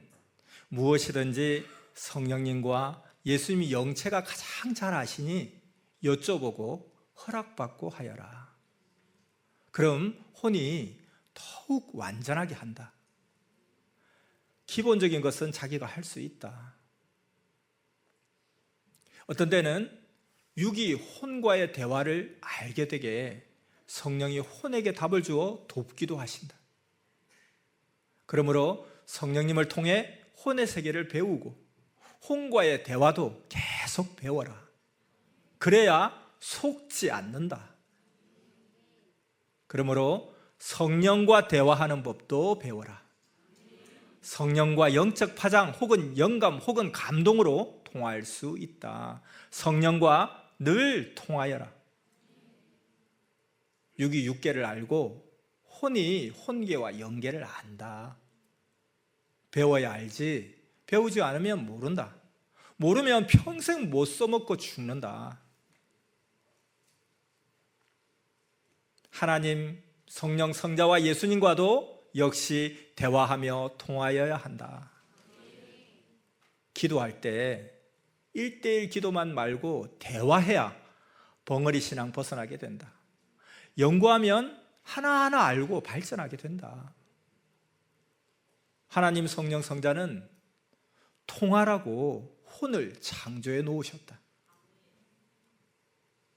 무엇이든지 성령님과 예수님이 영체가 가장 잘 아시니 여쭤보고 허락받고 하여라. 그럼 혼이 더욱 완전하게 한다. 기본적인 것은 자기가 할 수 있다. 어떤 때는 육이 혼과의 대화를 알게 되게 성령이 혼에게 답을 주어 돕기도 하신다. 그러므로 성령님을 통해 혼의 세계를 배우고 혼과의 대화도 계속 배워라. 그래야 속지 않는다. 그러므로 성령과 대화하는 법도 배워라. 성령과 영적 파장 혹은 영감 혹은 감동으로 통할 수 있다. 성령과 늘 통하여라. 육이 육계를 알고 혼이 혼계와 영계를 안다. 배워야 알지 배우지 않으면 모른다. 모르면 평생 못 써먹고 죽는다. 하나님, 성령, 성자와 예수님과도 역시 대화하며 통하여야 한다. 기도할 때 1대1 기도만 말고 대화해야 벙어리 신앙 벗어나게 된다. 연구하면 하나하나 알고 발전하게 된다. 하나님 성령 성자는 통하라고 혼을 창조해 놓으셨다.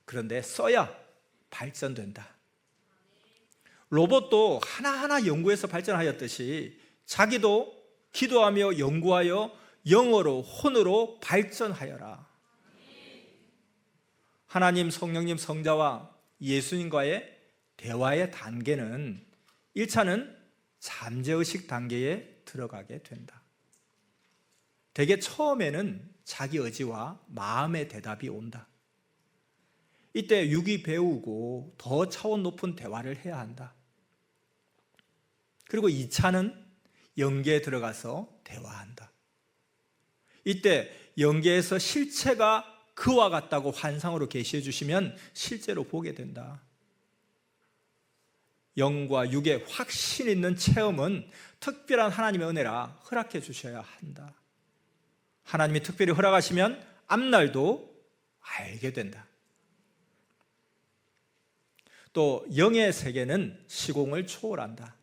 그런데 써야 발전된다. 로봇도 하나하나 연구해서 발전하였듯이 자기도 기도하며 연구하여 영어로 혼으로 발전하여라. 하나님 성령님 성자와 예수님과의 대화의 단계는 1차는 잠재의식 단계에 들어가게 된다. 대개 처음에는 자기 의지와 마음의 대답이 온다. 이때 육이 배우고 더 차원 높은 대화를 해야 한다. 그리고 2차는 영계에 들어가서 대화한다. 이때 영계에서 실체가 그와 같다고 환상으로 계시해 주시면 실제로 보게 된다. 영과 육의 확신 있는 체험은 특별한 하나님의 은혜라 허락해 주셔야 한다. 하나님이 특별히 허락하시면 앞날도 알게 된다. 또 영의 세계는 시공을 초월한다.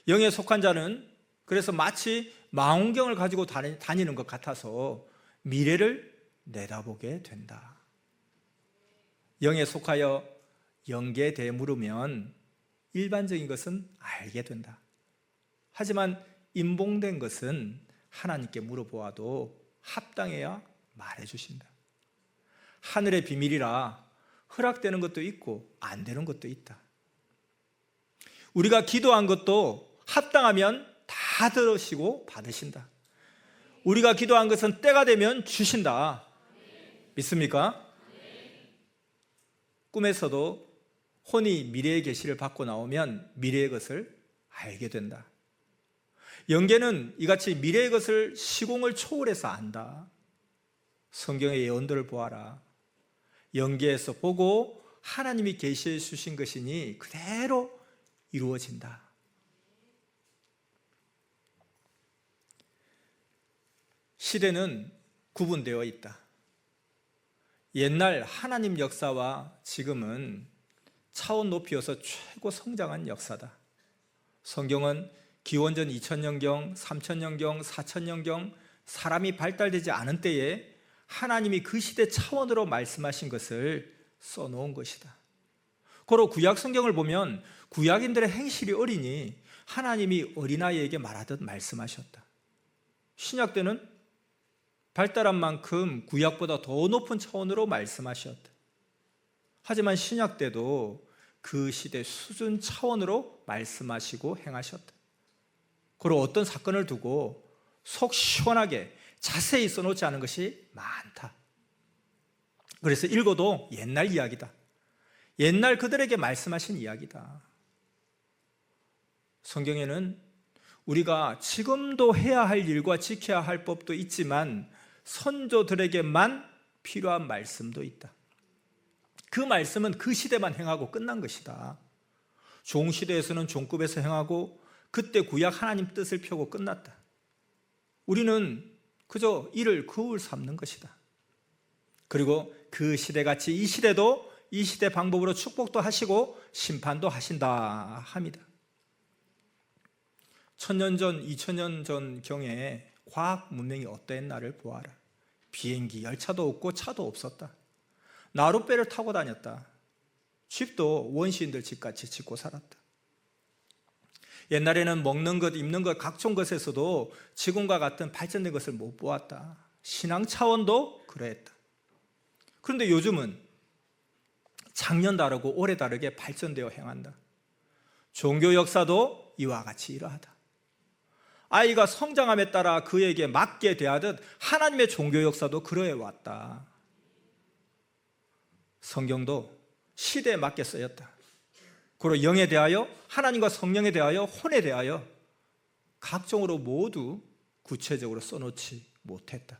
영에 속한 자는 그래서 마치 망원경을 가지고 다니는 것 같아서 미래를 내다보게 된다. 영에 속하여 영계에 대해 물으면 일반적인 것은 알게 된다. 하지만 인봉된 것은 하나님께 물어보아도 합당해야 말해주신다. 하늘의 비밀이라 허락되는 것도 있고 안 되는 것도 있다. 우리가 기도한 것도 합당하면 다 들으시고 받으신다. 우리가 기도한 것은 때가 되면 주신다. 믿습니까? 꿈에서도 혼이 미래의 계시를 받고 나오면 미래의 것을 알게 된다. 영계는 이같이 미래의 것을 시공을 초월해서 안다. 성경의 예언들을 보아라. 영계에서 보고 하나님이 계시해 주신 것이니 그대로 이루어진다. 시대는 구분되어 있다. 옛날 하나님 역사와 지금은 차원 높이어서 최고 성장한 역사다. 성경은 기원전 2000년경, 3000년경, 4000년경 사람이 발달되지 않은 때에 하나님이 그 시대 차원으로 말씀하신 것을 써놓은 것이다. 고로 구약 성경을 보면 구약인들의 행실이 어리니 하나님이 어린아이에게 말하듯 말씀하셨다. 신약 때는 발달한 만큼 구약보다 더 높은 차원으로 말씀하셨다. 하지만 신약 때도 그 시대 수준 차원으로 말씀하시고 행하셨다. 그리고 어떤 사건을 두고 속 시원하게 자세히 써놓지 않은 것이 많다. 그래서 읽어도 옛날 이야기다. 옛날 그들에게 말씀하신 이야기다. 성경에는 우리가 지금도 해야 할 일과 지켜야 할 법도 있지만 선조들에게만 필요한 말씀도 있다. 그 말씀은 그 시대만 행하고 끝난 것이다. 종시대에서는 종급에서 행하고 그때 구약 하나님 뜻을 펴고 끝났다. 우리는 그저 이를 거울 삼는 것이다. 그리고 그 시대같이 이 시대도 이 시대 방법으로 축복도 하시고 심판도 하신다 합니다. 1000년 전, 2000년 전 경에 과학 문명이 어땠나를 보아라. 비행기, 열차도 없고 차도 없었다. 나룻배를 타고 다녔다. 집도 원시인들 집같이 짓고 살았다. 옛날에는 먹는 것, 입는 것, 각종 것에서도 지금과 같은 발전된 것을 못 보았다. 신앙 차원도 그러했다. 그런데 요즘은 작년 다르고 올해 다르게 발전되어 행한다. 종교 역사도 이와 같이 이러하다. 아이가 성장함에 따라 그에게 맞게 대하듯 하나님의 종교 역사도 그러해 왔다. 성경도 시대에 맞게 쓰였다. 그리고 영에 대하여, 하나님과 성령에 대하여, 혼에 대하여 각종으로 모두 구체적으로 써놓지 못했다.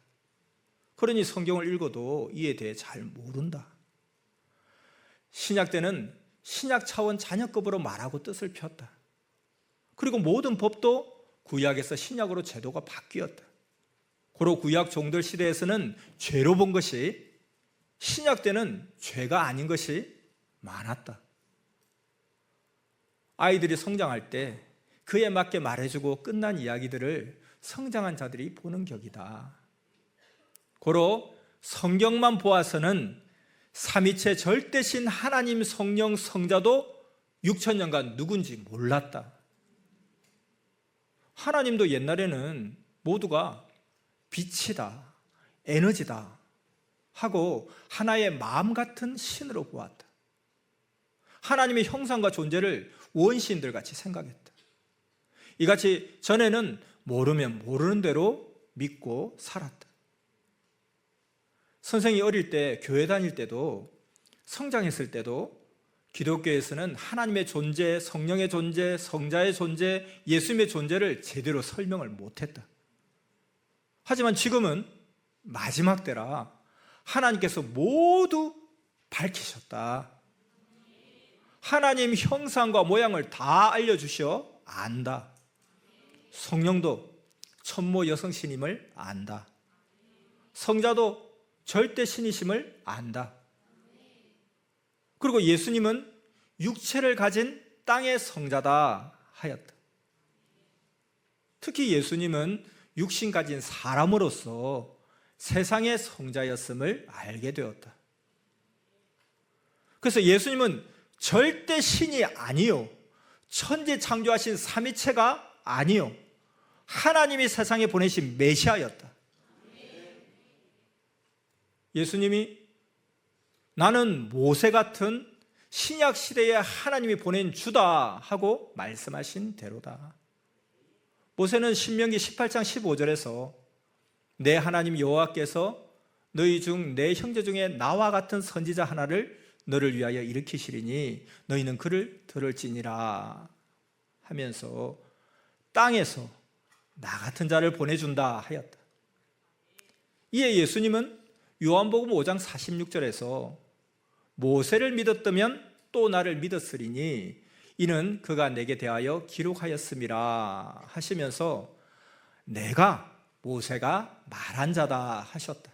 그러니 성경을 읽어도 이에 대해 잘 모른다. 신약 때는 신약 차원 자녀급으로 말하고 뜻을 폈다. 그리고 모든 법도 구약에서 신약으로 제도가 바뀌었다. 고로 구약 종들 시대에서는 죄로 본 것이 신약 때는 죄가 아닌 것이 많았다. 아이들이 성장할 때 그에 맞게 말해주고 끝난 이야기들을 성장한 자들이 보는 격이다. 고로 성경만 보아서는 삼위체 절대신 하나님 성령 성자도 6000년간 누군지 몰랐다. 하나님도 옛날에는 모두가 빛이다, 에너지다 하고 하나의 마음 같은 신으로 보았다. 하나님의 형상과 존재를 원시인들 같이 생각했다. 이같이 전에는 모르면 모르는 대로 믿고 살았다. 선생이 어릴 때 교회 다닐 때도 성장했을 때도 기독교에서는 하나님의 존재, 성령의 존재, 성자의 존재, 예수님의 존재를 제대로 설명을 못했다. 하지만 지금은 마지막 때라 하나님께서 모두 밝히셨다. 하나님 형상과 모양을 다 알려주셔 안다. 성령도 천모 여성신임을 안다. 성자도 절대 신이심을 안다. 그리고 예수님은 육체를 가진 땅의 성자다 하였다. 특히 예수님은 육신 가진 사람으로서 세상의 성자였음을 알게 되었다. 그래서 예수님은 절대 신이 아니요 천지 창조하신 삼위체가 아니요 하나님이 세상에 보내신 메시아였다. 예수님이 나는 모세 같은 신약 시대에 하나님이 보낸 주다 하고 말씀하신 대로다. 모세는 신명기 18장 15절에서 내 하나님 여호와께서 너희 중 내 형제 중에 나와 같은 선지자 하나를 너를 위하여 일으키시리니 너희는 그를 들을지니라 하면서 땅에서 나 같은 자를 보내준다 하였다. 이에 예수님은 요한복음 5장 46절에서 모세를 믿었다면 또 나를 믿었으리니 이는 그가 내게 대하여 기록하였음이라 하시면서 내가 모세가 말한 자다 하셨다.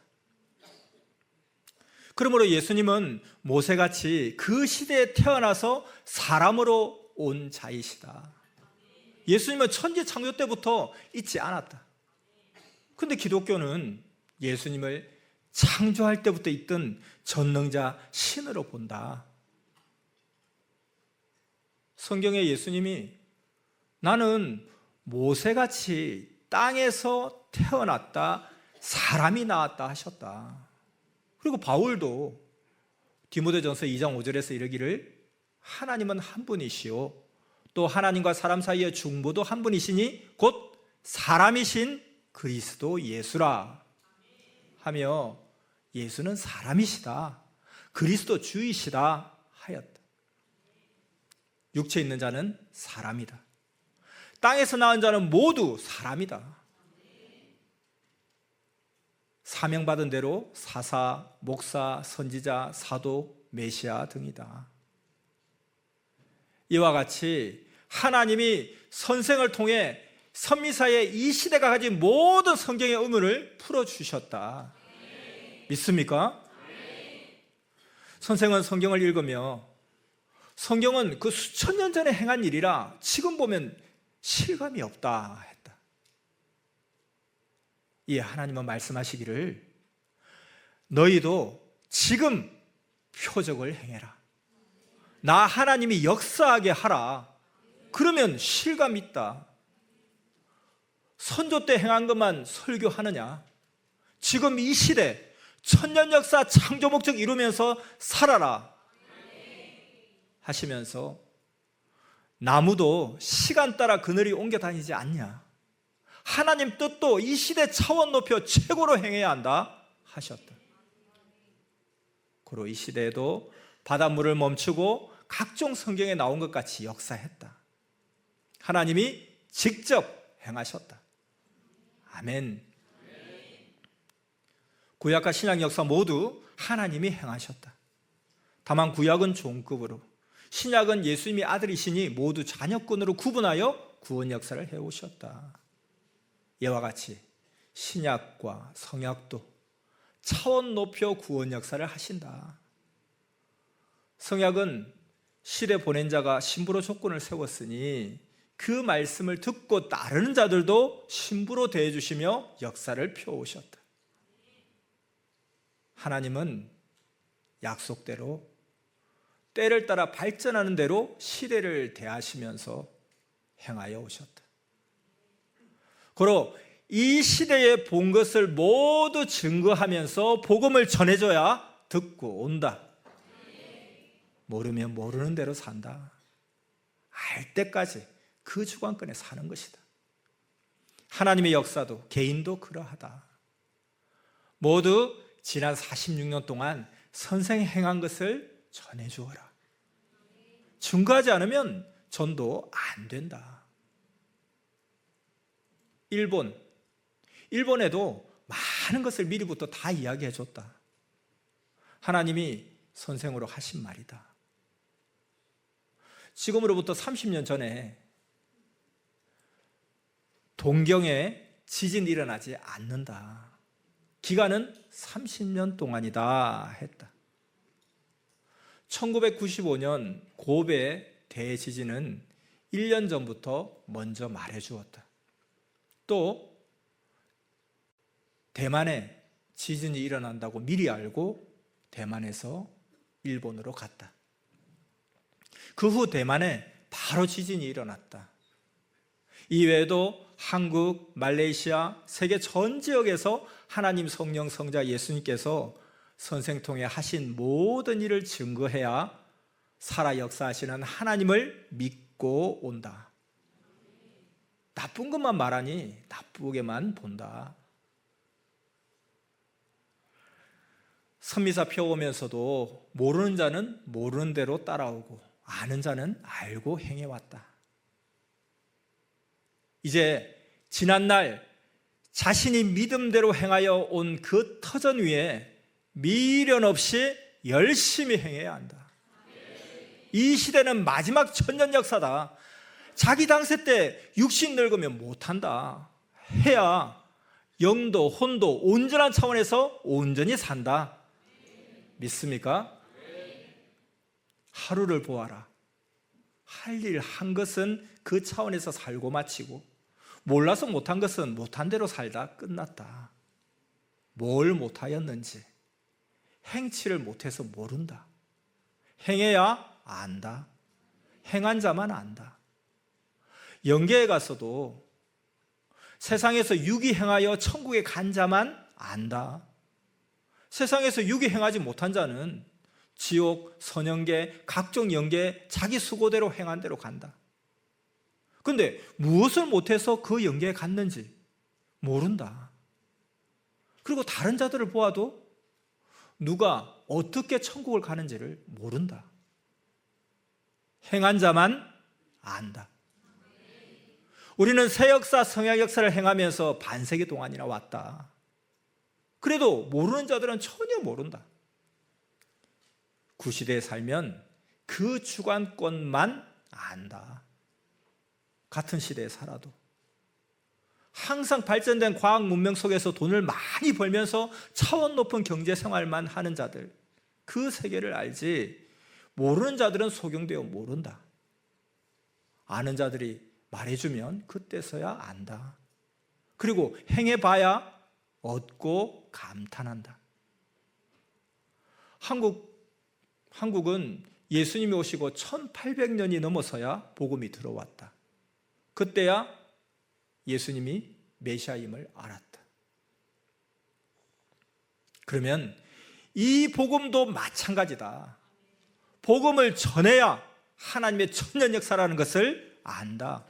그러므로 예수님은 모세같이 그 시대에 태어나서 사람으로 온 자이시다. 예수님은 천지 창조 때부터 있지 않았다. 그런데 기독교는 예수님을 창조할 때부터 있던 전능자 신으로 본다. 성경에 예수님이 나는 모세같이 땅에서 태어났다, 사람이 나왔다 하셨다. 그리고 바울도 디모데전서 2장 5절에서 이르기를 하나님은 한 분이시오 또 하나님과 사람 사이의 중보도 한 분이시니 곧 사람이신 그리스도 예수라 하며 예수는 사람이시다, 그리스도 주이시다 하였다. 육체 있는 자는 사람이다. 땅에서 낳은 자는 모두 사람이다. 사명받은 대로 사사, 목사, 선지자, 사도, 메시아 등이다. 이와 같이 하나님이 선생을 통해 선미사의 이 시대가 가진 모든 성경의 의문을 풀어주셨다. 믿습니까? 선생은 성경을 읽으며 성경은 그 수천 년 전에 행한 일이라 지금 보면 실감이 없다 했다. 예, 하나님은 말씀하시기를 너희도 지금 표적을 행해라. 나 하나님이 역사하게 하라. 그러면 실감 있다. 선조 때 행한 것만 설교하느냐? 지금 이 시대 천년 역사 창조 목적 이루면서 살아라 하시면서 나무도 시간 따라 그늘이 옮겨 다니지 않냐? 하나님 뜻도 이 시대 차원 높여 최고로 행해야 한다 하셨다. 그로 이 시대에도 바닷물을 멈추고 각종 성경에 나온 것 같이 역사했다. 하나님이 직접 행하셨다. 아멘. 구약과 신약 역사 모두 하나님이 행하셨다. 다만 구약은 종급으로, 신약은 예수님이 아들이시니 모두 자녀권으로 구분하여 구원 역사를 해오셨다. 이와 같이 신약과 성약도 차원 높여 구원 역사를 하신다. 성약은 시대 보낸 자가 신부로 조건을 세웠으니 그 말씀을 듣고 따르는 자들도 신부로 대해주시며 역사를 펴오셨다. 하나님은 약속대로 때를 따라 발전하는 대로 시대를 대하시면서 행하여 오셨다. 고로 이 시대에 본 것을 모두 증거하면서 복음을 전해줘야 듣고 온다. 모르면 모르는 대로 산다. 알 때까지 그 주관권에 사는 것이다. 하나님의 역사도 개인도 그러하다. 모두 지난 46년 동안 선생이 행한 것을 전해주어라. 증거하지 않으면 전도 안 된다. 일본에도 많은 것을 미리부터 다 이야기해 줬다. 하나님이 선생으로 하신 말이다. 지금으로부터 30년 전에 동경에 지진이 일어나지 않는다. 기간은 30년 동안이다 했다. 1995년 고베 대지진은 1년 전부터 먼저 말해 주었다. 또 대만에 지진이 일어난다고 미리 알고 대만에서 일본으로 갔다. 그 후 대만에 바로 지진이 일어났다. 이외에도 한국, 말레이시아, 세계 전 지역에서 하나님 성령 성자 예수님께서 선생 통해 하신 모든 일을 증거해야 살아 역사하시는 하나님을 믿고 온다. 나쁜 것만 말하니 나쁘게만 본다. 선미사 펴오면서도 모르는 자는 모르는 대로 따라오고 아는 자는 알고 행해왔다. 이제 지난날 자신이 믿음대로 행하여 온 그 터전 위에 미련 없이 열심히 행해야 한다. 이 시대는 마지막 천년 역사다. 자기 당세 때 육신 늙으면 못한다. 해야 영도 혼도 온전한 차원에서 온전히 산다. 믿습니까? 하루를 보아라. 할 일 한 것은 그 차원에서 살고 마치고 몰라서 못한 것은 못한 대로 살다 끝났다. 뭘 못하였는지 행치를 못해서 모른다. 행해야 안다. 행한 자만 안다. 영계에 가서도 세상에서 유기 행하여 천국에 간 자만 안다. 세상에서 유기 행하지 못한 자는 지옥, 선영계, 각종 영계에 자기 수고대로 행한 대로 간다. 그런데 무엇을 못해서 그 영계에 갔는지 모른다. 그리고 다른 자들을 보아도 누가 어떻게 천국을 가는지를 모른다. 행한 자만 안다. 우리는 새 역사, 성약 역사를 행하면서 반세기 동안이나 왔다. 그래도 모르는 자들은 전혀 모른다. 구시대에 살면 그 주관권만 안다. 같은 시대에 살아도 항상 발전된 과학 문명 속에서 돈을 많이 벌면서 차원 높은 경제 생활만 하는 자들, 그 세계를 알지 모르는 자들은 소경되어 모른다. 아는 자들이 말해주면 그때서야 안다. 그리고 행해봐야 얻고 감탄한다. 한국은 예수님이 오시고 1800년이 넘어서야 복음이 들어왔다. 그때야 예수님이 메시아임을 알았다. 그러면 이 복음도 마찬가지다. 복음을 전해야 하나님의 천년 역사라는 것을 안다.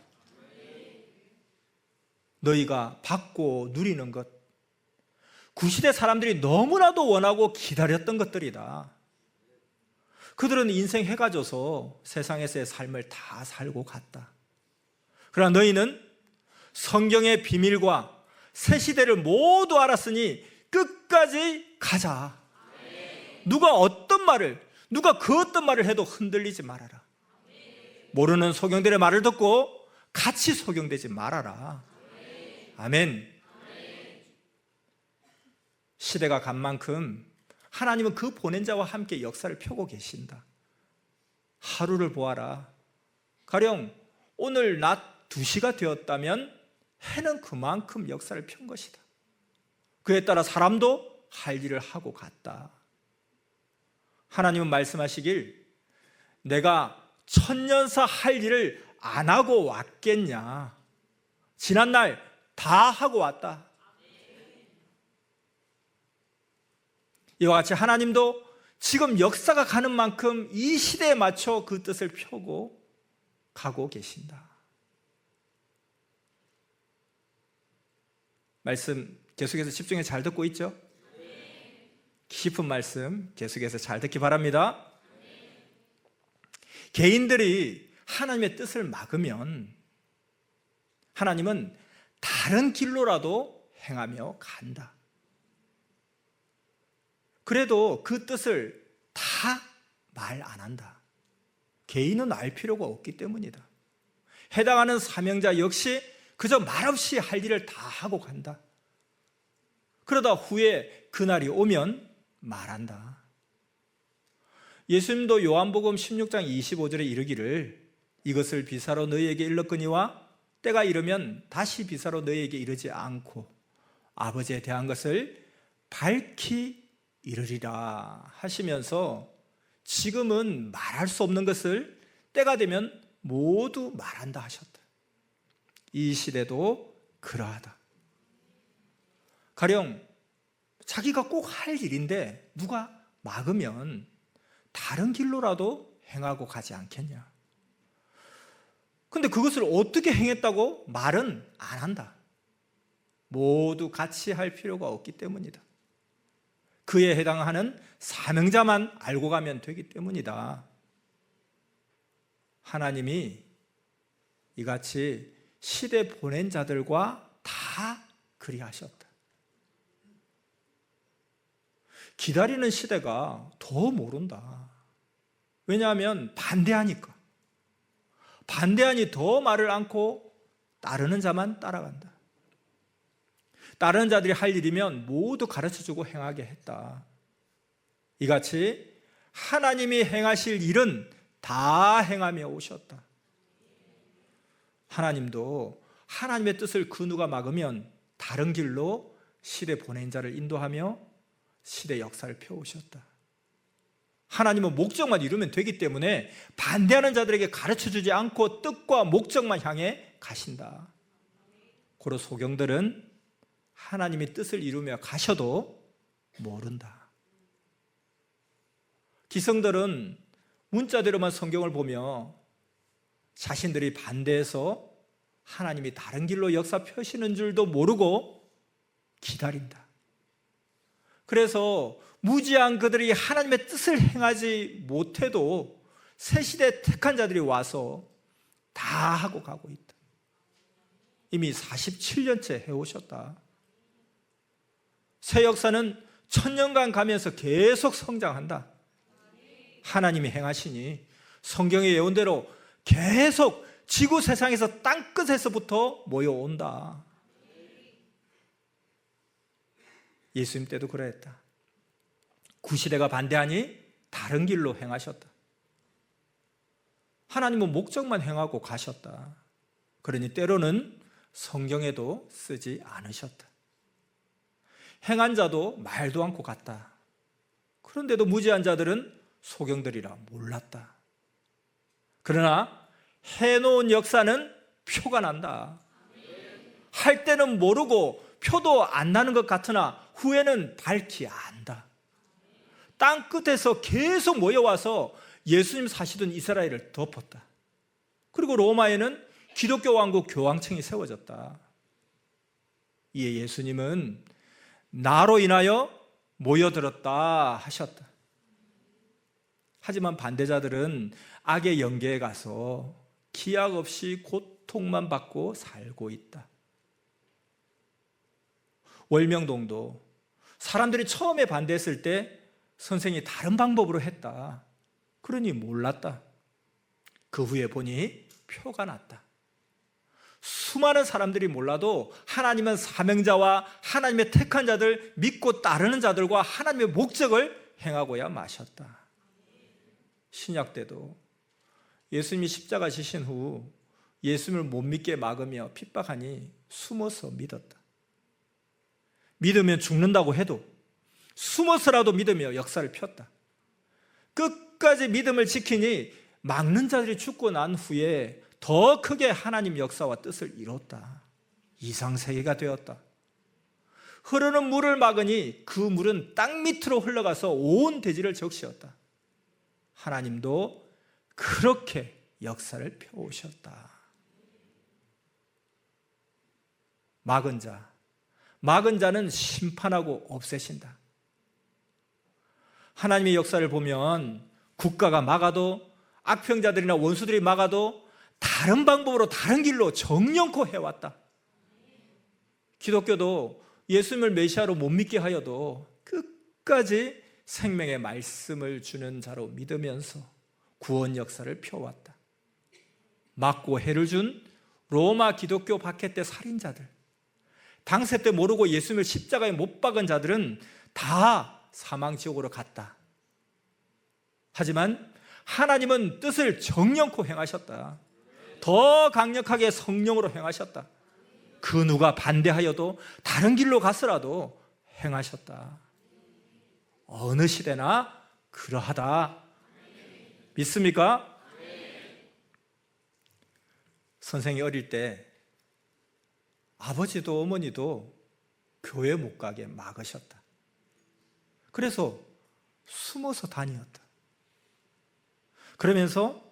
너희가 받고 누리는 것, 구시대 사람들이 너무나도 원하고 기다렸던 것들이다. 그들은 인생 해가 져서 세상에서의 삶을 다 살고 갔다. 그러나 너희는 성경의 비밀과 새 시대를 모두 알았으니 끝까지 가자. 누가 어떤 말을, 누가 그 어떤 말을 해도 흔들리지 말아라. 모르는 소경들의 말을 듣고 같이 소경되지 말아라. 아멘. 시대가 간 만큼 하나님은 그 보낸 자와 함께 역사를 펴고 계신다. 하루를 보아라. 가령 오늘 낮 2시가 되었다면 해는 그만큼 역사를 편 것이다. 그에 따라 사람도 할 일을 하고 갔다. 하나님은 말씀하시길 내가 천년사 할 일을 안 하고 왔겠냐. 지난날 다 하고 왔다. 이와 같이 하나님도 지금 역사가 가는 만큼 이 시대에 맞춰 그 뜻을 펴고 가고 계신다. 말씀 계속해서 집중해서 잘 듣고 있죠? 깊은 말씀 계속해서 잘 듣기 바랍니다. 개인들이 하나님의 뜻을 막으면 하나님은 다른 길로라도 행하며 간다. 그래도 그 뜻을 다 말 안 한다. 개인은 알 필요가 없기 때문이다. 해당하는 사명자 역시 그저 말없이 할 일을 다 하고 간다. 그러다 후에 그날이 오면 말한다. 예수님도 요한복음 16장 25절에 이르기를 이것을 비사로 너희에게 일렀거니와 때가 이르면 다시 비사로 너희에게 이르지 않고 아버지에 대한 것을 밝히 이르리라 하시면서 지금은 말할 수 없는 것을 때가 되면 모두 말한다 하셨다. 이 시대도 그러하다. 가령 자기가 꼭 할 일인데 누가 막으면 다른 길로라도 행하고 가지 않겠냐. 근데 그것을 어떻게 행했다고 말은 안 한다. 모두 같이 할 필요가 없기 때문이다. 그에 해당하는 사명자만 알고 가면 되기 때문이다. 하나님이 이같이 시대 보낸 자들과 다 그리하셨다. 기다리는 시대가 더 모른다. 왜냐하면 반대하니까. 반대하니 더 말을 않고 따르는 자만 따라간다. 따르는 자들이 할 일이면 모두 가르쳐주고 행하게 했다. 이같이 하나님이 행하실 일은 다 행하며 오셨다. 하나님도 하나님의 뜻을 그 누가 막으면 다른 길로 시대 보낸 자를 인도하며 시대 역사를 펴오셨다. 하나님은 목적만 이루면 되기 때문에 반대하는 자들에게 가르쳐주지 않고 뜻과 목적만 향해 가신다. 고로 소경들은 하나님이 뜻을 이루며 가셔도 모른다. 기성들은 문자대로만 성경을 보며 자신들이 반대해서 하나님이 다른 길로 역사 펴시는 줄도 모르고 기다린다. 그래서 무지한 그들이 하나님의 뜻을 행하지 못해도 새 시대 택한 자들이 와서 다 하고 가고 있다. 이미 47년째 해오셨다. 새 역사는 1000년간 가면서 계속 성장한다. 하나님이 행하시니 성경의 예언대로 계속 지구 세상에서 땅끝에서부터 모여온다. 예수님 때도 그랬다. 구시대가 반대하니 다른 길로 행하셨다. 하나님은 목적만 행하고 가셨다. 그러니 때로는 성경에도 쓰지 않으셨다. 행한 자도 말도 않고 갔다. 그런데도 무지한 자들은 소경들이라 몰랐다. 그러나 해놓은 역사는 표가 난다. 할 때는 모르고 표도 안 나는 것 같으나 후에는 밝히 안다. 땅끝에서 계속 모여와서 예수님 사시던 이스라엘을 덮었다. 그리고 로마에는 기독교 왕국 교황청이 세워졌다. 이에 예수님은 나로 인하여 모여들었다 하셨다. 하지만 반대자들은 악의 영계에 가서 기약 없이 고통만 받고 살고 있다. 월명동도 사람들이 처음에 반대했을 때 선생이 다른 방법으로 했다. 그러니 몰랐다. 그 후에 보니 표가 났다. 수많은 사람들이 몰라도 하나님은 사명자와 하나님의 택한 자들, 믿고 따르는 자들과 하나님의 목적을 행하고야 마셨다. 신약 때도 예수님이 십자가 지신 후 예수님을 못 믿게 막으며 핍박하니 숨어서 믿었다. 믿으면 죽는다고 해도 숨어서라도 믿으며 역사를 폈다. 끝까지 믿음을 지키니 막는 자들이 죽고 난 후에 더 크게 하나님 역사와 뜻을 이뤘다. 이상세계가 되었다. 흐르는 물을 막으니 그 물은 땅 밑으로 흘러가서 온 대지를 적시었다. 하나님도 그렇게 역사를 펴오셨다. 막은 자는 심판하고 없애신다. 하나님의 역사를 보면 국가가 막아도 악평자들이나 원수들이 막아도 다른 방법으로 다른 길로 정령코 해왔다. 기독교도 예수님을 메시아로 못 믿게 하여도 끝까지 생명의 말씀을 주는 자로 믿으면서 구원 역사를 펴왔다. 막고 해를 준 로마 기독교 박해 때 살인자들, 당세 때 모르고 예수님을 십자가에 못 박은 자들은 다 사망지옥으로 갔다. 하지만 하나님은 뜻을 정령코 행하셨다. 더 강력하게 성령으로 행하셨다. 그 누가 반대하여도 다른 길로 갔으라도 행하셨다. 어느 시대나 그러하다. 믿습니까? 선생이 어릴 때 아버지도 어머니도 교회 못 가게 막으셨다. 그래서 숨어서 다녔다. 그러면서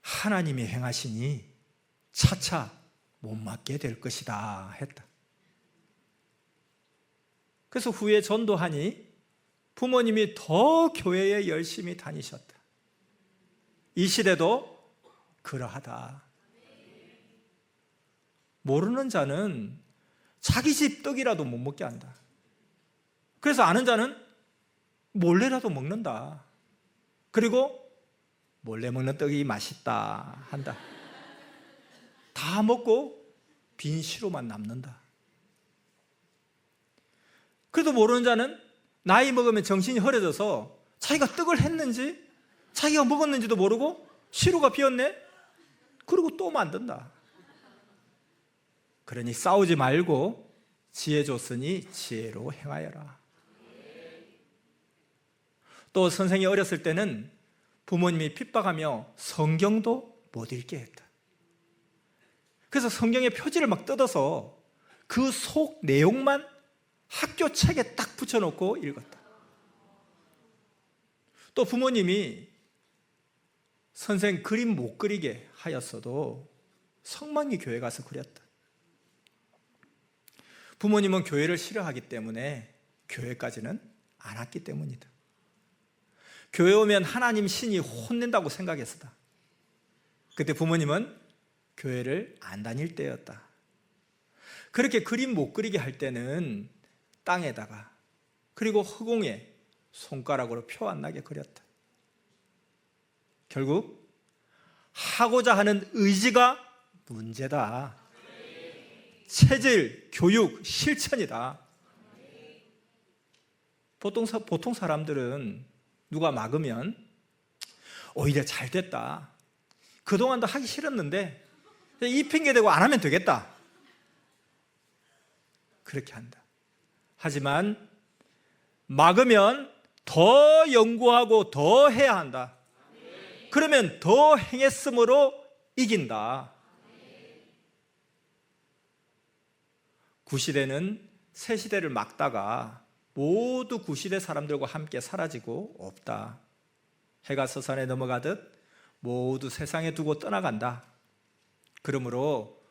하나님이 행하시니 차차 못 맡게 될 것이다 했다. 그래서 후에 전도하니 부모님이 더 교회에 열심히 다니셨다. 이 시대도 그러하다. 모르는 자는 자기 집 떡이라도 못 먹게 한다. 그래서 아는 자는 몰래라도 먹는다. 그리고 몰래 먹는 떡이 맛있다 한다. 다 먹고 빈 시로만 남는다. 그래도 모르는 자는 나이 먹으면 정신이 흐려져서 자기가 떡을 했는지 자기가 먹었는지도 모르고 시루가 비었네? 그리고 또 만든다. 그러니 싸우지 말고 지혜 줬으니 지혜로 행하여라. 또 선생이 어렸을 때는 부모님이 핍박하며 성경도 못 읽게 했다. 그래서 성경의 표지를 막 뜯어서 그 속 내용만 학교 책에 딱 붙여놓고 읽었다. 또 부모님이 선생 그림 못 그리게 하였어도 성만리 교회 가서 그렸다. 부모님은 교회를 싫어하기 때문에 교회까지는 안 왔기 때문이다. 교회 오면 하나님 신이 혼낸다고 생각했었다. 그때 부모님은 교회를 안 다닐 때였다. 그렇게 그림 못 그리게 할 때는 땅에다가 그리고 허공에 손가락으로 표 안 나게 그렸다. 결국 하고자 하는 의지가 문제다. 체질, 교육, 실천이다. 보통 사람들은 누가 막으면 오히려 잘 됐다. 그동안도 하기 싫었는데 이 핑계 대고 안 하면 되겠다. 그렇게 한다. 하지만 막으면 더 연구하고 더 해야 한다. 그러면 더 행했으므로 이긴다. 구시대는 새시대를 막다가 모두 구시대 사람들과 함께 사라지고 없다. 해가 서산에 넘어가듯 모두 세상에 두고 떠나간다. 그러므로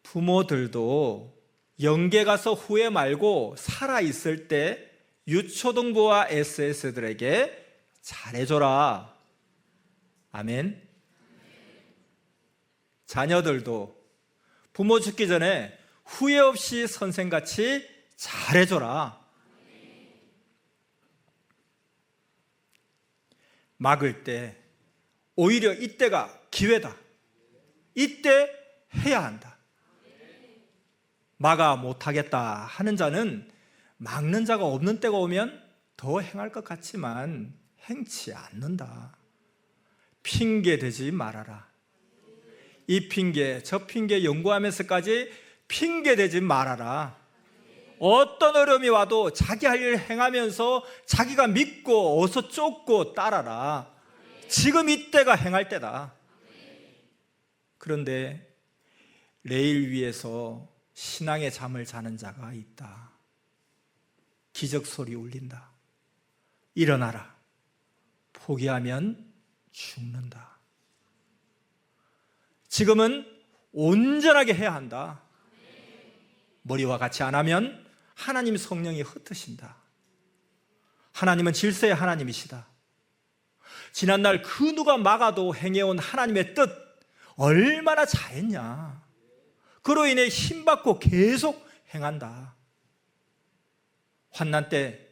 부모들도 영계 가서 후회 말고 살아있을 때 유초등부와 SS들에게 잘해줘라. 아멘. 자녀들도 부모 죽기 전에 후회 없이 선생같이 잘해줘라. 막을 때 오히려 이때가 기회다. 이때 해야 한다. 막아 못하겠다 하는 자는 막는 자가 없는 때가 오면 더 행할 것 같지만 행치 않는다. 핑계 대지 말아라. 이 핑계 저 핑계 연구하면서까지 핑계 대지 말아라. 어떤 어려움이 와도 자기 할 일을 행하면서 자기가 믿고 어서 쫓고 따라라. 지금 이때가 행할 때다. 그런데 레일 위에서 신앙의 잠을 자는 자가 있다. 기적 소리 울린다. 일어나라. 포기하면 죽는다. 지금은 온전하게 해야 한다. 머리와 같이 안 하면 하나님 성령이 흩으신다. 하나님은 질서의 하나님이시다. 지난날 그 누가 막아도 행해온 하나님의 뜻 얼마나 잘했냐. 그로 인해 힘받고 계속 행한다. 환난 때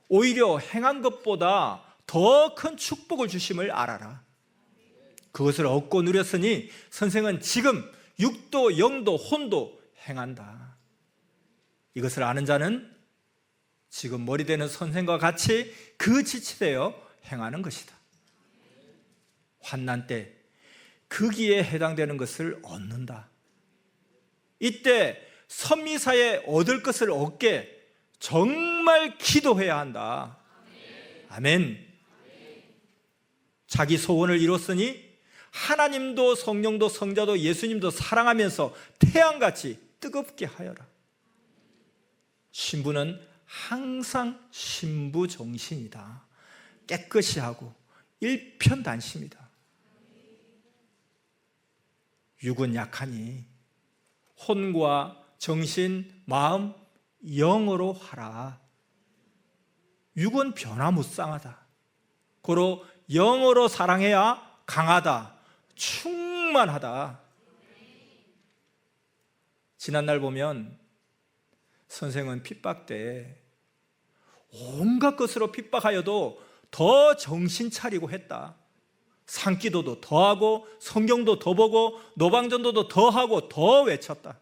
오히려 행한 것보다 더 큰 축복을 주심을 알아라. 그것을 얻고 누렸으니 선생은 지금 육도, 영도, 혼도 행한다. 이것을 아는 자는 지금 머리되는 선생과 같이 그 지치되어 행하는 것이다. 환난 때 그 기에 해당되는 것을 얻는다. 이때 선미사에 얻을 것을 얻게 정말 기도해야 한다. 아멘. 자기 소원을 이뤘으니 하나님도 성령도 성자도 예수님도 사랑하면서 태양같이 뜨겁게 하여라. 신부는 항상 신부 정신이다. 깨끗이 하고 일편단심이다. 육은 약하니 혼과 정신, 마음, 영으로 하라. 육은 변화무쌍하다. 고로 영으로 사랑해야 강하다, 충만하다. 지난날 보면 선생은 핍박 때 온갖 것으로 핍박하여도 더 정신 차리고 했다. 산기도도 더 하고 성경도 더 보고 노방전도도 더 하고 더 외쳤다.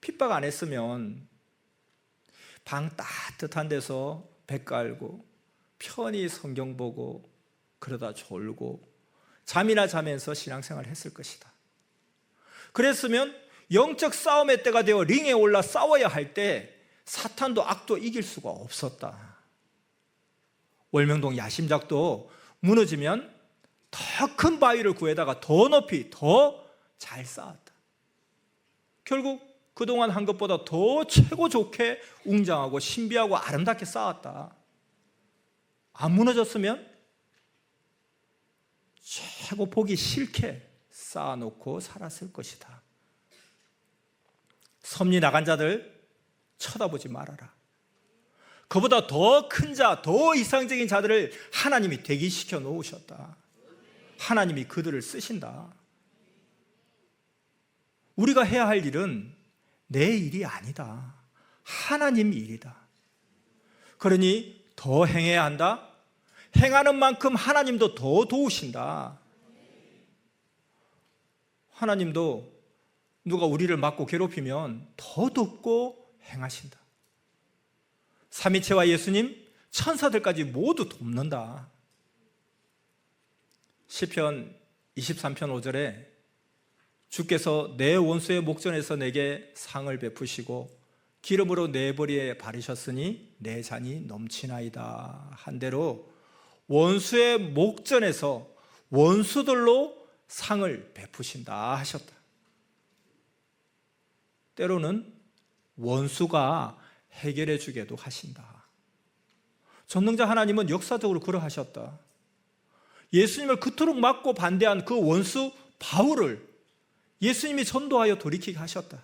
핍박 안 했으면 방 따뜻한 데서 배 깔고 편히 성경 보고 그러다 졸고 잠이나 자면서 신앙생활을 했을 것이다. 그랬으면 영적 싸움의 때가 되어 링에 올라 싸워야 할 때 사탄도 악도 이길 수가 없었다. 월명동 야심작도 무너지면 더 큰 바위를 구해다가 더 높이 더 잘 쌓았다. 결국 그동안 한 것보다 더 최고 좋게 웅장하고 신비하고 아름답게 쌓았다. 안 무너졌으면 최고 보기 싫게 쌓아놓고 살았을 것이다. 섭리 나간 자들 쳐다보지 말아라. 그보다 더 큰 자, 더 이상적인 자들을 하나님이 대기시켜 놓으셨다. 하나님이 그들을 쓰신다. 우리가 해야 할 일은 내 일이 아니다. 하나님 일이다. 그러니 더 행해야 한다. 행하는 만큼 하나님도 더 도우신다. 하나님도 누가 우리를 맞고 괴롭히면 더 돕고 행하신다. 삼위체와 예수님, 천사들까지 모두 돕는다. 시편 23편 5절에 주께서 내 원수의 목전에서 내게 상을 베푸시고 기름으로 내 머리에 바르셨으니 내 잔이 넘치나이다 한 대로 원수의 목전에서 원수들로 상을 베푸신다 하셨다. 때로는 원수가 해결해 주게도 하신다. 전능자 하나님은 역사적으로 그러하셨다. 예수님을 그토록 막고 반대한 그 원수 바울을 예수님이 전도하여 돌이키게 하셨다.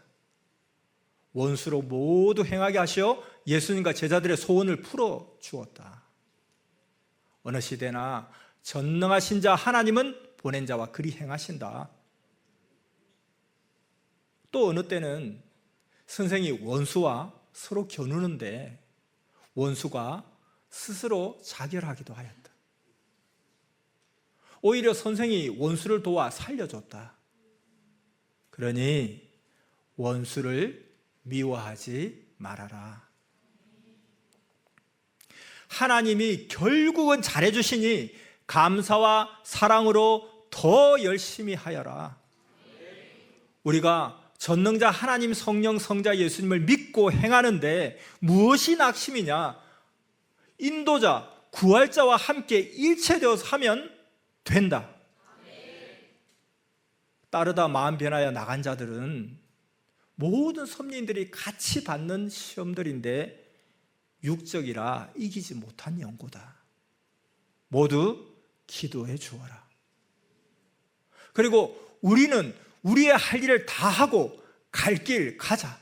원수로 모두 행하게 하시어 예수님과 제자들의 소원을 풀어 주었다. 어느 시대나 전능하신 자 하나님은 보낸 자와 그리 행하신다. 또 어느 때는 선생이 원수와 서로 겨누는데 원수가 스스로 자결하기도 하였다. 오히려 선생이 원수를 도와 살려줬다. 그러니 원수를 미워하지 말아라. 하나님이 결국은 잘해주시니 감사와 사랑으로 더 열심히 하여라. 우리가 전능자 하나님 성령 성자 예수님을 믿고 행하는데 무엇이 낙심이냐? 인도자, 구할자와 함께 일체되어서 하면 된다. 따르다 마음 변하여 나간 자들은 모든 섭리인들이 같이 받는 시험들인데 육적이라 이기지 못한 연고다. 모두 기도해 주어라. 그리고 우리는 우리의 할 일을 다 하고 갈 길 가자.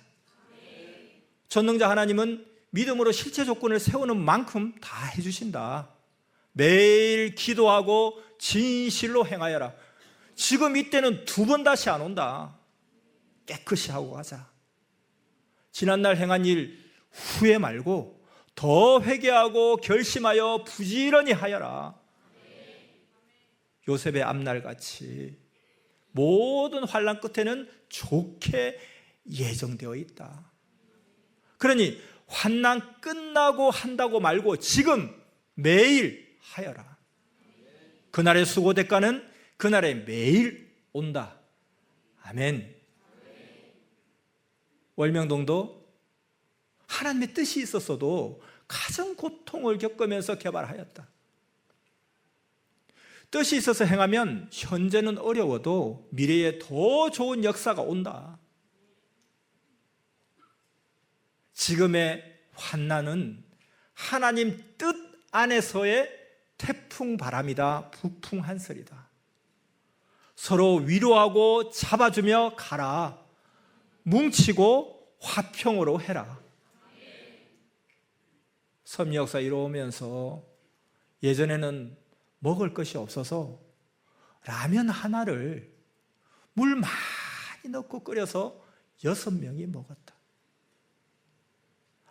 전능자 하나님은 믿음으로 실제 조건을 세우는 만큼 다 해주신다. 매일 기도하고 진실로 행하여라. 지금 이때는 두 번 다시 안 온다. 깨끗이 하고 가자. 지난날 행한 일 후회 말고 더 회개하고 결심하여 부지런히 하여라. 요셉의 앞날같이 모든 환난 끝에는 좋게 예정되어 있다. 그러니 환난 끝나고 한다고 말고 지금 매일 하여라. 그날의 수고 대가는 그날에 매일 온다. 아멘. 월명동도 하나님의 뜻이 있었어도 가정 고통을 겪으면서 개발하였다. 뜻이 있어서 행하면 현재는 어려워도 미래에 더 좋은 역사가 온다. 지금의 환난은 하나님 뜻 안에서의 태풍 바람이다, 북풍 한설이다. 서로 위로하고 잡아주며 가라. 뭉치고 화평으로 해라. 섭리 역사 이루어오면서 예전에는 먹을 것이 없어서 라면 하나를 물 많이 넣고 끓여서 6명이 먹었다.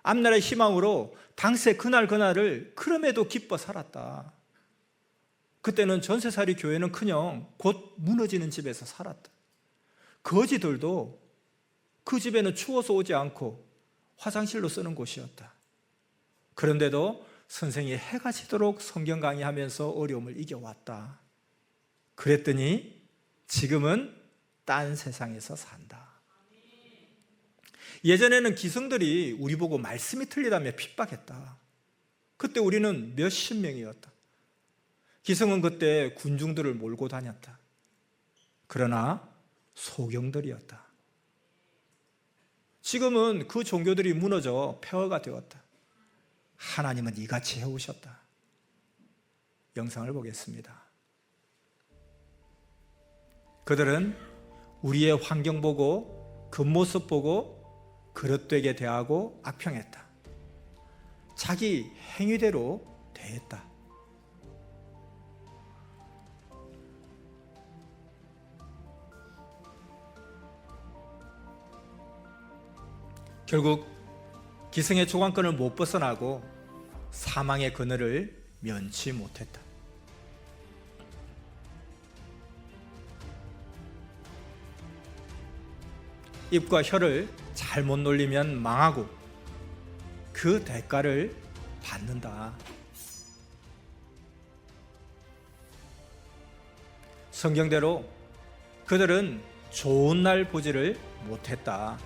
앞날의 희망으로 당시에 그날을 그럼에도 기뻐 살았다. 그때는 전세살이 교회는 그냥 곧 무너지는 집에서 살았다. 거지들도 그 집에는 추워서 오지 않고 화장실로 쓰는 곳이었다. 그런데도 선생이 해가 지도록 성경 강의하면서 어려움을 이겨왔다. 그랬더니 지금은 딴 세상에서 산다. 예전에는 기성들이 우리 보고 말씀이 틀리다며 핍박했다. 그때 우리는 몇십 명이었다. 기성은 그때 군중들을 몰고 다녔다. 그러나 소경들이었다. 지금은 그 종교들이 무너져 폐허가 되었다. 하나님은 이같이 해오셨다. 영상을 보겠습니다. 그들은 우리의 환경 보고 겉모습 보고 그릇되게 대하고 악평했다. 자기 행위대로 대했다. 결국 기승의 조관권을 못 벗어나고 사망의 그늘을 면치 못했다. 입과 혀를 잘못 놀리면 망하고 그 대가를 받는다. 성경대로 그들은 좋은 날 보지를 못했다.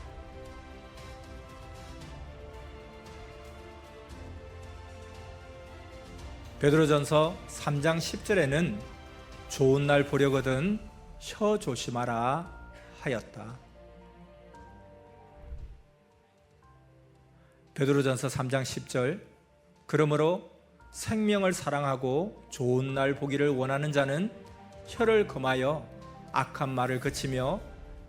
베드로전서 3장 10절에는 좋은 날 보려거든 혀 조심하라 하였다. 베드로전서 3장 10절 그러므로 생명을 사랑하고 좋은 날 보기를 원하는 자는 혀를 금하여 악한 말을 그치며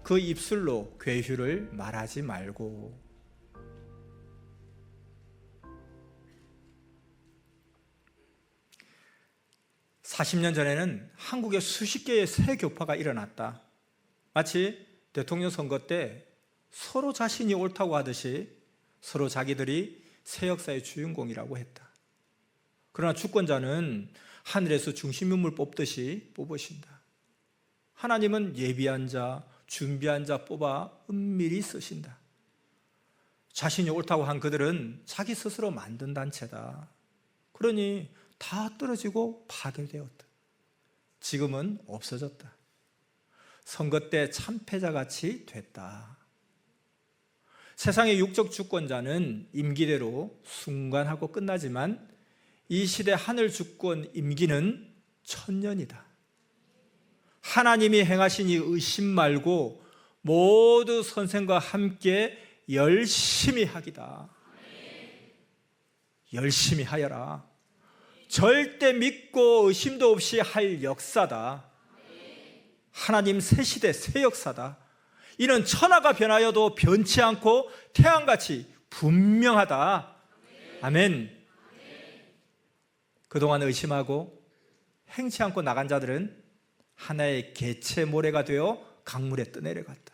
그 입술로 괴휴를 말하지 말고. 40년 전에는 한국에 수십 개의 새 교파가 일어났다. 마치 대통령 선거 때 서로 자신이 옳다고 하듯이 서로 자기들이 새 역사의 주인공이라고 했다. 그러나 주권자는 하늘에서 중심인물 뽑듯이 뽑으신다. 하나님은 예비한 자, 준비한 자 뽑아 은밀히 쓰신다. 자신이 옳다고 한 그들은 자기 스스로 만든 단체다. 그러니 다 떨어지고 파괴되었다. 지금은 없어졌다. 선거 때 참패자같이 됐다. 세상의 육적 주권자는 임기대로 순간하고 끝나지만 이 시대 하늘 주권 임기는 천년이다. 하나님이 행하신 이 의심 말고 모두 선생과 함께 열심히 하기다. 열심히 하여라. 절대 믿고 의심도 없이 할 역사다. 하나님 새 시대 새 역사다. 이는 천하가 변하여도 변치 않고 태양같이 분명하다. 아멘. 그동안 의심하고 행치 않고 나간 자들은 하나의 개체 모래가 되어 강물에 떠내려갔다.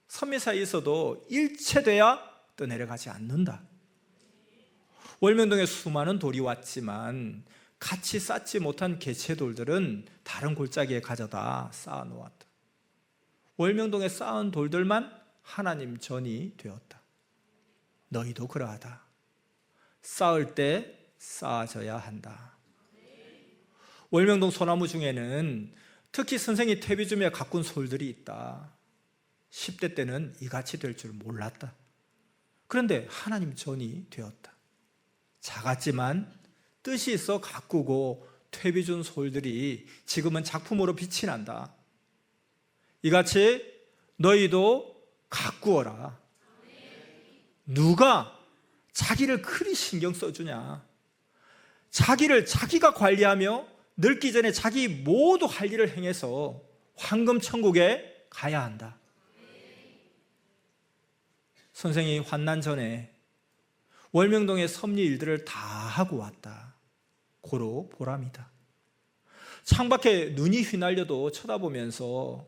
선미 사이에 있어도 일체돼야 떠내려가지 않는다. 월명동에 수많은 돌이 왔지만 같이 쌓지 못한 개체돌들은 다른 골짜기에 가져다 쌓아놓았다. 월명동에 쌓은 돌들만 하나님 전이 되었다. 너희도 그러하다. 쌓을 때 쌓아져야 한다. 월명동 소나무 중에는 특히 선생이 퇴비줌에 가꾼 솔들이 있다. 10대 때는 이같이 될 줄 몰랐다. 그런데 하나님 전이 되었다. 작았지만 뜻이 있어 가꾸고 퇴비 준 솔들이 지금은 작품으로 빛이 난다. 이같이 너희도 가꾸어라. 누가 자기를 그리 신경 써주냐? 자기를 자기가 관리하며 늙기 전에 자기 모두 할 일을 행해서 황금 천국에 가야 한다. 선생이 환난 전에 월명동의 섭리 일들을 다 하고 왔다. 고로 보람이다. 창밖에 눈이 휘날려도 쳐다보면서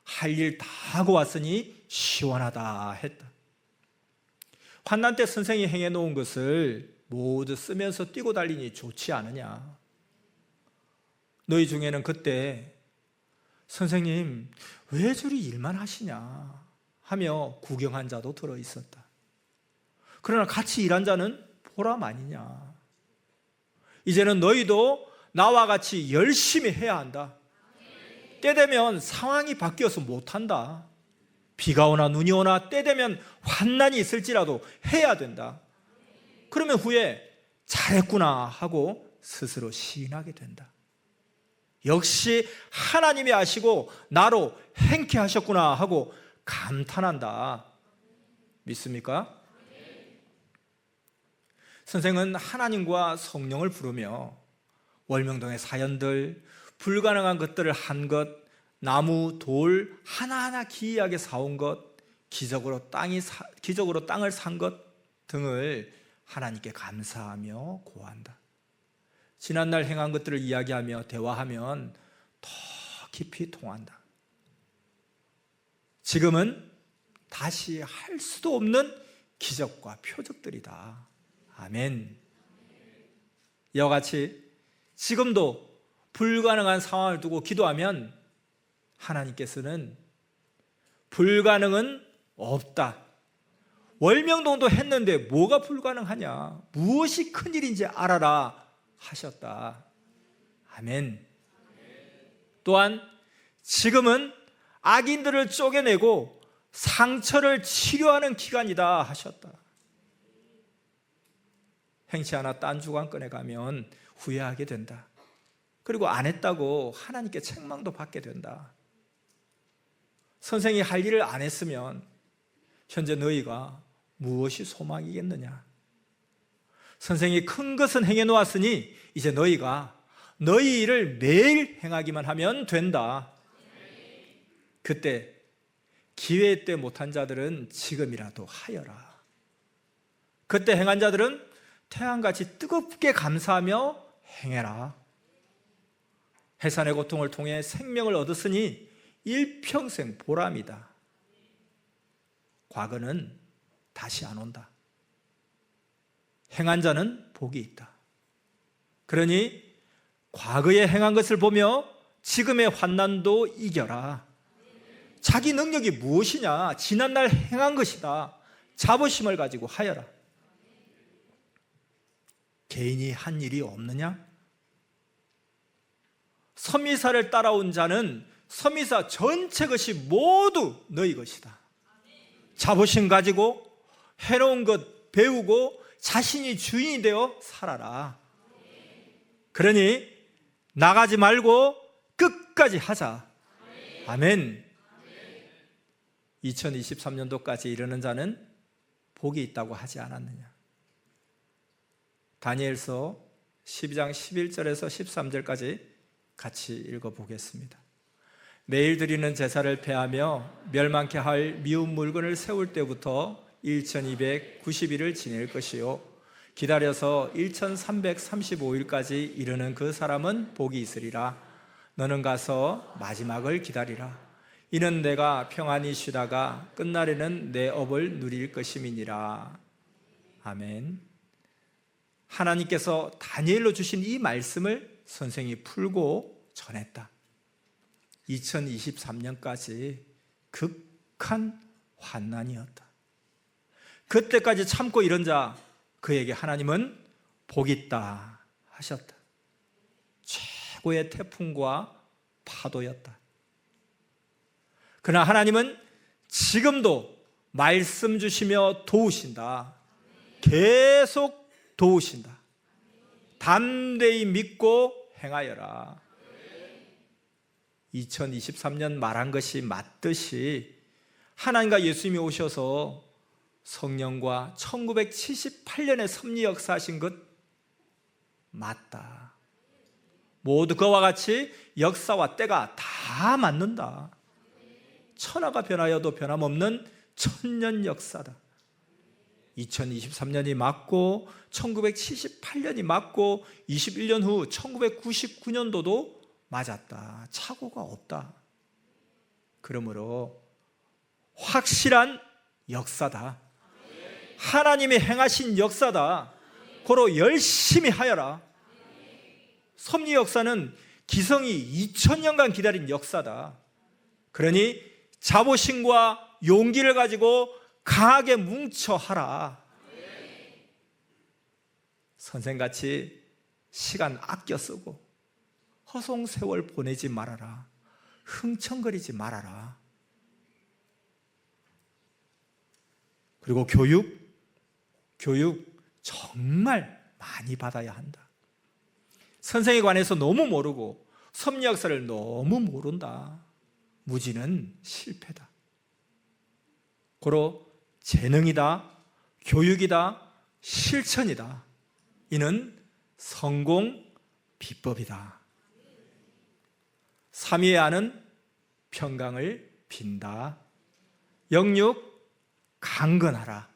할 일 다 하고 왔으니 시원하다 했다. 환난 때 선생이 행해놓은 것을 모두 쓰면서 뛰고 달리니 좋지 않으냐? 너희 중에는 그때 선생님 왜 저리 일만 하시냐 하며 구경한 자도 들어있었다. 그러나 같이 일한 자는 보람 아니냐? 이제는 너희도 나와 같이 열심히 해야 한다. 때 되면 상황이 바뀌어서 못한다. 비가 오나 눈이 오나 때 되면 환난이 있을지라도 해야 된다. 그러면 후에 잘했구나 하고 스스로 시인하게 된다. 역시 하나님이 아시고 나로 행케 하셨구나 하고 감탄한다. 믿습니까? 선생은 하나님과 성령을 부르며 월명동의 사연들, 불가능한 것들을 한 것, 나무, 돌 하나하나 기이하게 사온 것, 기적으로 땅을 산 것 등을 하나님께 감사하며 고한다. 지난날 행한 것들을 이야기하며 대화하면 더 깊이 통한다. 지금은 다시 할 수도 없는 기적과 표적들이다. 아멘. 이와 같이 지금도 불가능한 상황을 두고 기도하면 하나님께서는 불가능은 없다. 월명동도 했는데 뭐가 불가능하냐? 무엇이 큰일인지 알아라 하셨다. 아멘. 또한 지금은 악인들을 쪼개내고 상처를 치료하는 기간이다 하셨다. 행치 않아 딴 주관권에 가면 후회하게 된다. 그리고 안 했다고 하나님께 책망도 받게 된다. 선생이 할 일을 안 했으면 현재 너희가 무엇이 소망이겠느냐? 선생이 큰 것은 행해 놓았으니 이제 너희가 너희 일을 매일 행하기만 하면 된다. 그때 기회 때 못한 자들은 지금이라도 하여라. 그때 행한 자들은 태양같이 뜨겁게 감사하며 행해라. 해산의 고통을 통해 생명을 얻었으니 일평생 보람이다. 과거는 다시 안 온다. 행한 자는 복이 있다. 그러니 과거에 행한 것을 보며 지금의 환난도 이겨라. 자기 능력이 무엇이냐? 지난날 행한 것이다. 자부심을 가지고 하여라. 개인이 한 일이 없느냐? 섭리사를 따라온 자는 섭리사 전체 것이 모두 너희 것이다. 자부심 가지고 해로운 것 배우고 자신이 주인이 되어 살아라. 그러니 나가지 말고 끝까지 하자. 아멘. 2023년도까지 이르는 자는 복이 있다고 하지 않았느냐? 다니엘서 12장 11절에서 13절까지 같이 읽어보겠습니다. 매일 드리는 제사를 폐하며 멸망케 할 미운 물건을 세울 때부터 1290일을 지낼 것이요 기다려서 1335일까지 이르는 그 사람은 복이 있으리라. 너는 가서 마지막을 기다리라. 이는 내가 평안히 쉬다가 끝날에는 내 업을 누릴 것임이니라. 아멘. 하나님께서 다니엘로 주신 이 말씀을 선생이 풀고 전했다. 2023년까지 극한 환난이었다. 그때까지 참고 이런 자, 그에게 하나님은 복이 있다 하셨다. 최고의 태풍과 파도였다. 그러나 하나님은 지금도 말씀 주시며 도우신다. 계속 도우신다. 담대히 믿고 행하여라. 2023년 말한 것이 맞듯이 하나님과 예수님이 오셔서 성령과 1978년에 섭리 역사하신 것 맞다. 모두 그와 같이 역사와 때가 다 맞는다. 천하가 변하여도 변함없는 천년 역사다. 2023년이 맞고 1978년이 맞고 21년 후 1999년도도 맞았다. 착오가 없다. 그러므로 확실한 역사다. 하나님이 행하신 역사다. 고로 열심히 하여라. 섭리 역사는 기성이 2000년간 기다린 역사다. 그러니 자부심과 용기를 가지고 강하게 뭉쳐 하라. 선생같이 시간 아껴 쓰고 허송세월 보내지 말아라. 흥청거리지 말아라. 그리고 교육 정말 많이 받아야 한다. 선생에 관해서 너무 모르고 섭리 역사를 너무 모른다. 무지는 실패다. 고로 재능이다, 교육이다, 실천이다. 이는 성공 비법이다. 삼위의 아는 평강을 빈다. 영육 강건하라.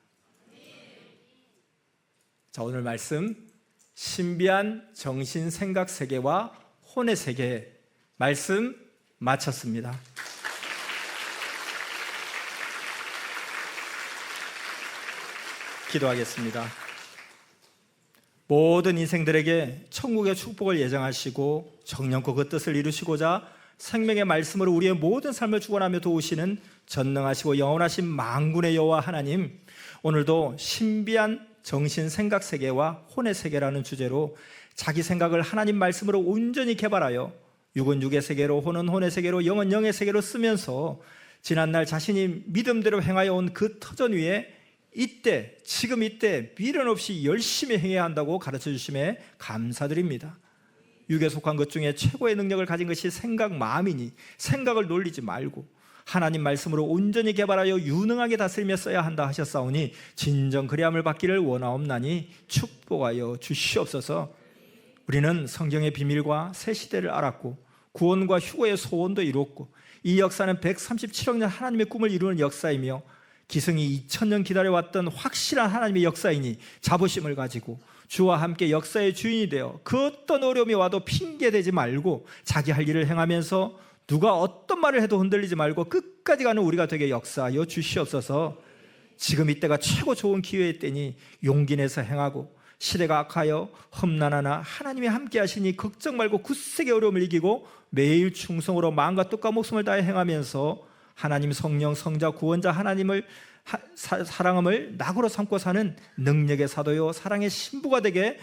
자, 오늘 말씀 신비한 정신 생각 세계와 혼의 세계 말씀 마쳤습니다. 기도하겠습니다. 모든 인생들에게 천국의 축복을 예정하시고 정령코 그 뜻을 이루시고자 생명의 말씀으로 우리의 모든 삶을 주관하며 도우시는 전능하시고 영원하신 만군의 여호와 하나님, 오늘도 신비한 정신 생각 세계와 혼의 세계라는 주제로 자기 생각을 하나님 말씀으로 온전히 개발하여 육은 육의 세계로, 혼은 혼의 세계로, 영은 영의 세계로 쓰면서 지난날 자신이 믿음대로 행하여 온 그 터전 위에 이때, 지금 이때 미련 없이 열심히 행해야 한다고 가르쳐 주심에 감사드립니다. 육에 속한 것 중에 최고의 능력을 가진 것이 생각, 마음이니 생각을 놀리지 말고 하나님 말씀으로 온전히 개발하여 유능하게 다스리며 써야 한다 하셨사오니 진정 그리함을 받기를 원하옵나니 축복하여 주시옵소서. 우리는 성경의 비밀과 새 시대를 알았고 구원과 휴거의 소원도 이루었고 이 역사는 137억 년 하나님의 꿈을 이루는 역사이며 기승이 2000년 기다려왔던 확실한 하나님의 역사이니 자부심을 가지고 주와 함께 역사의 주인이 되어 그 어떤 어려움이 와도 핑계대지 말고 자기 할 일을 행하면서 누가 어떤 말을 해도 흔들리지 말고 끝까지 가는 우리가 되게 역사하여 주시옵소서. 지금 이때가 최고 좋은 기회의 때니 용기 내서 행하고 시대가 악하여 험난하나 하나님이 함께 하시니 걱정 말고 굳세게 어려움을 이기고 매일 충성으로 마음과 뜻과 목숨을 다해 행하면서 하나님 성령 성자 구원자 하나님을 사랑함을 낙으로 삼고 사는 능력의 사도요 사랑의 신부가 되게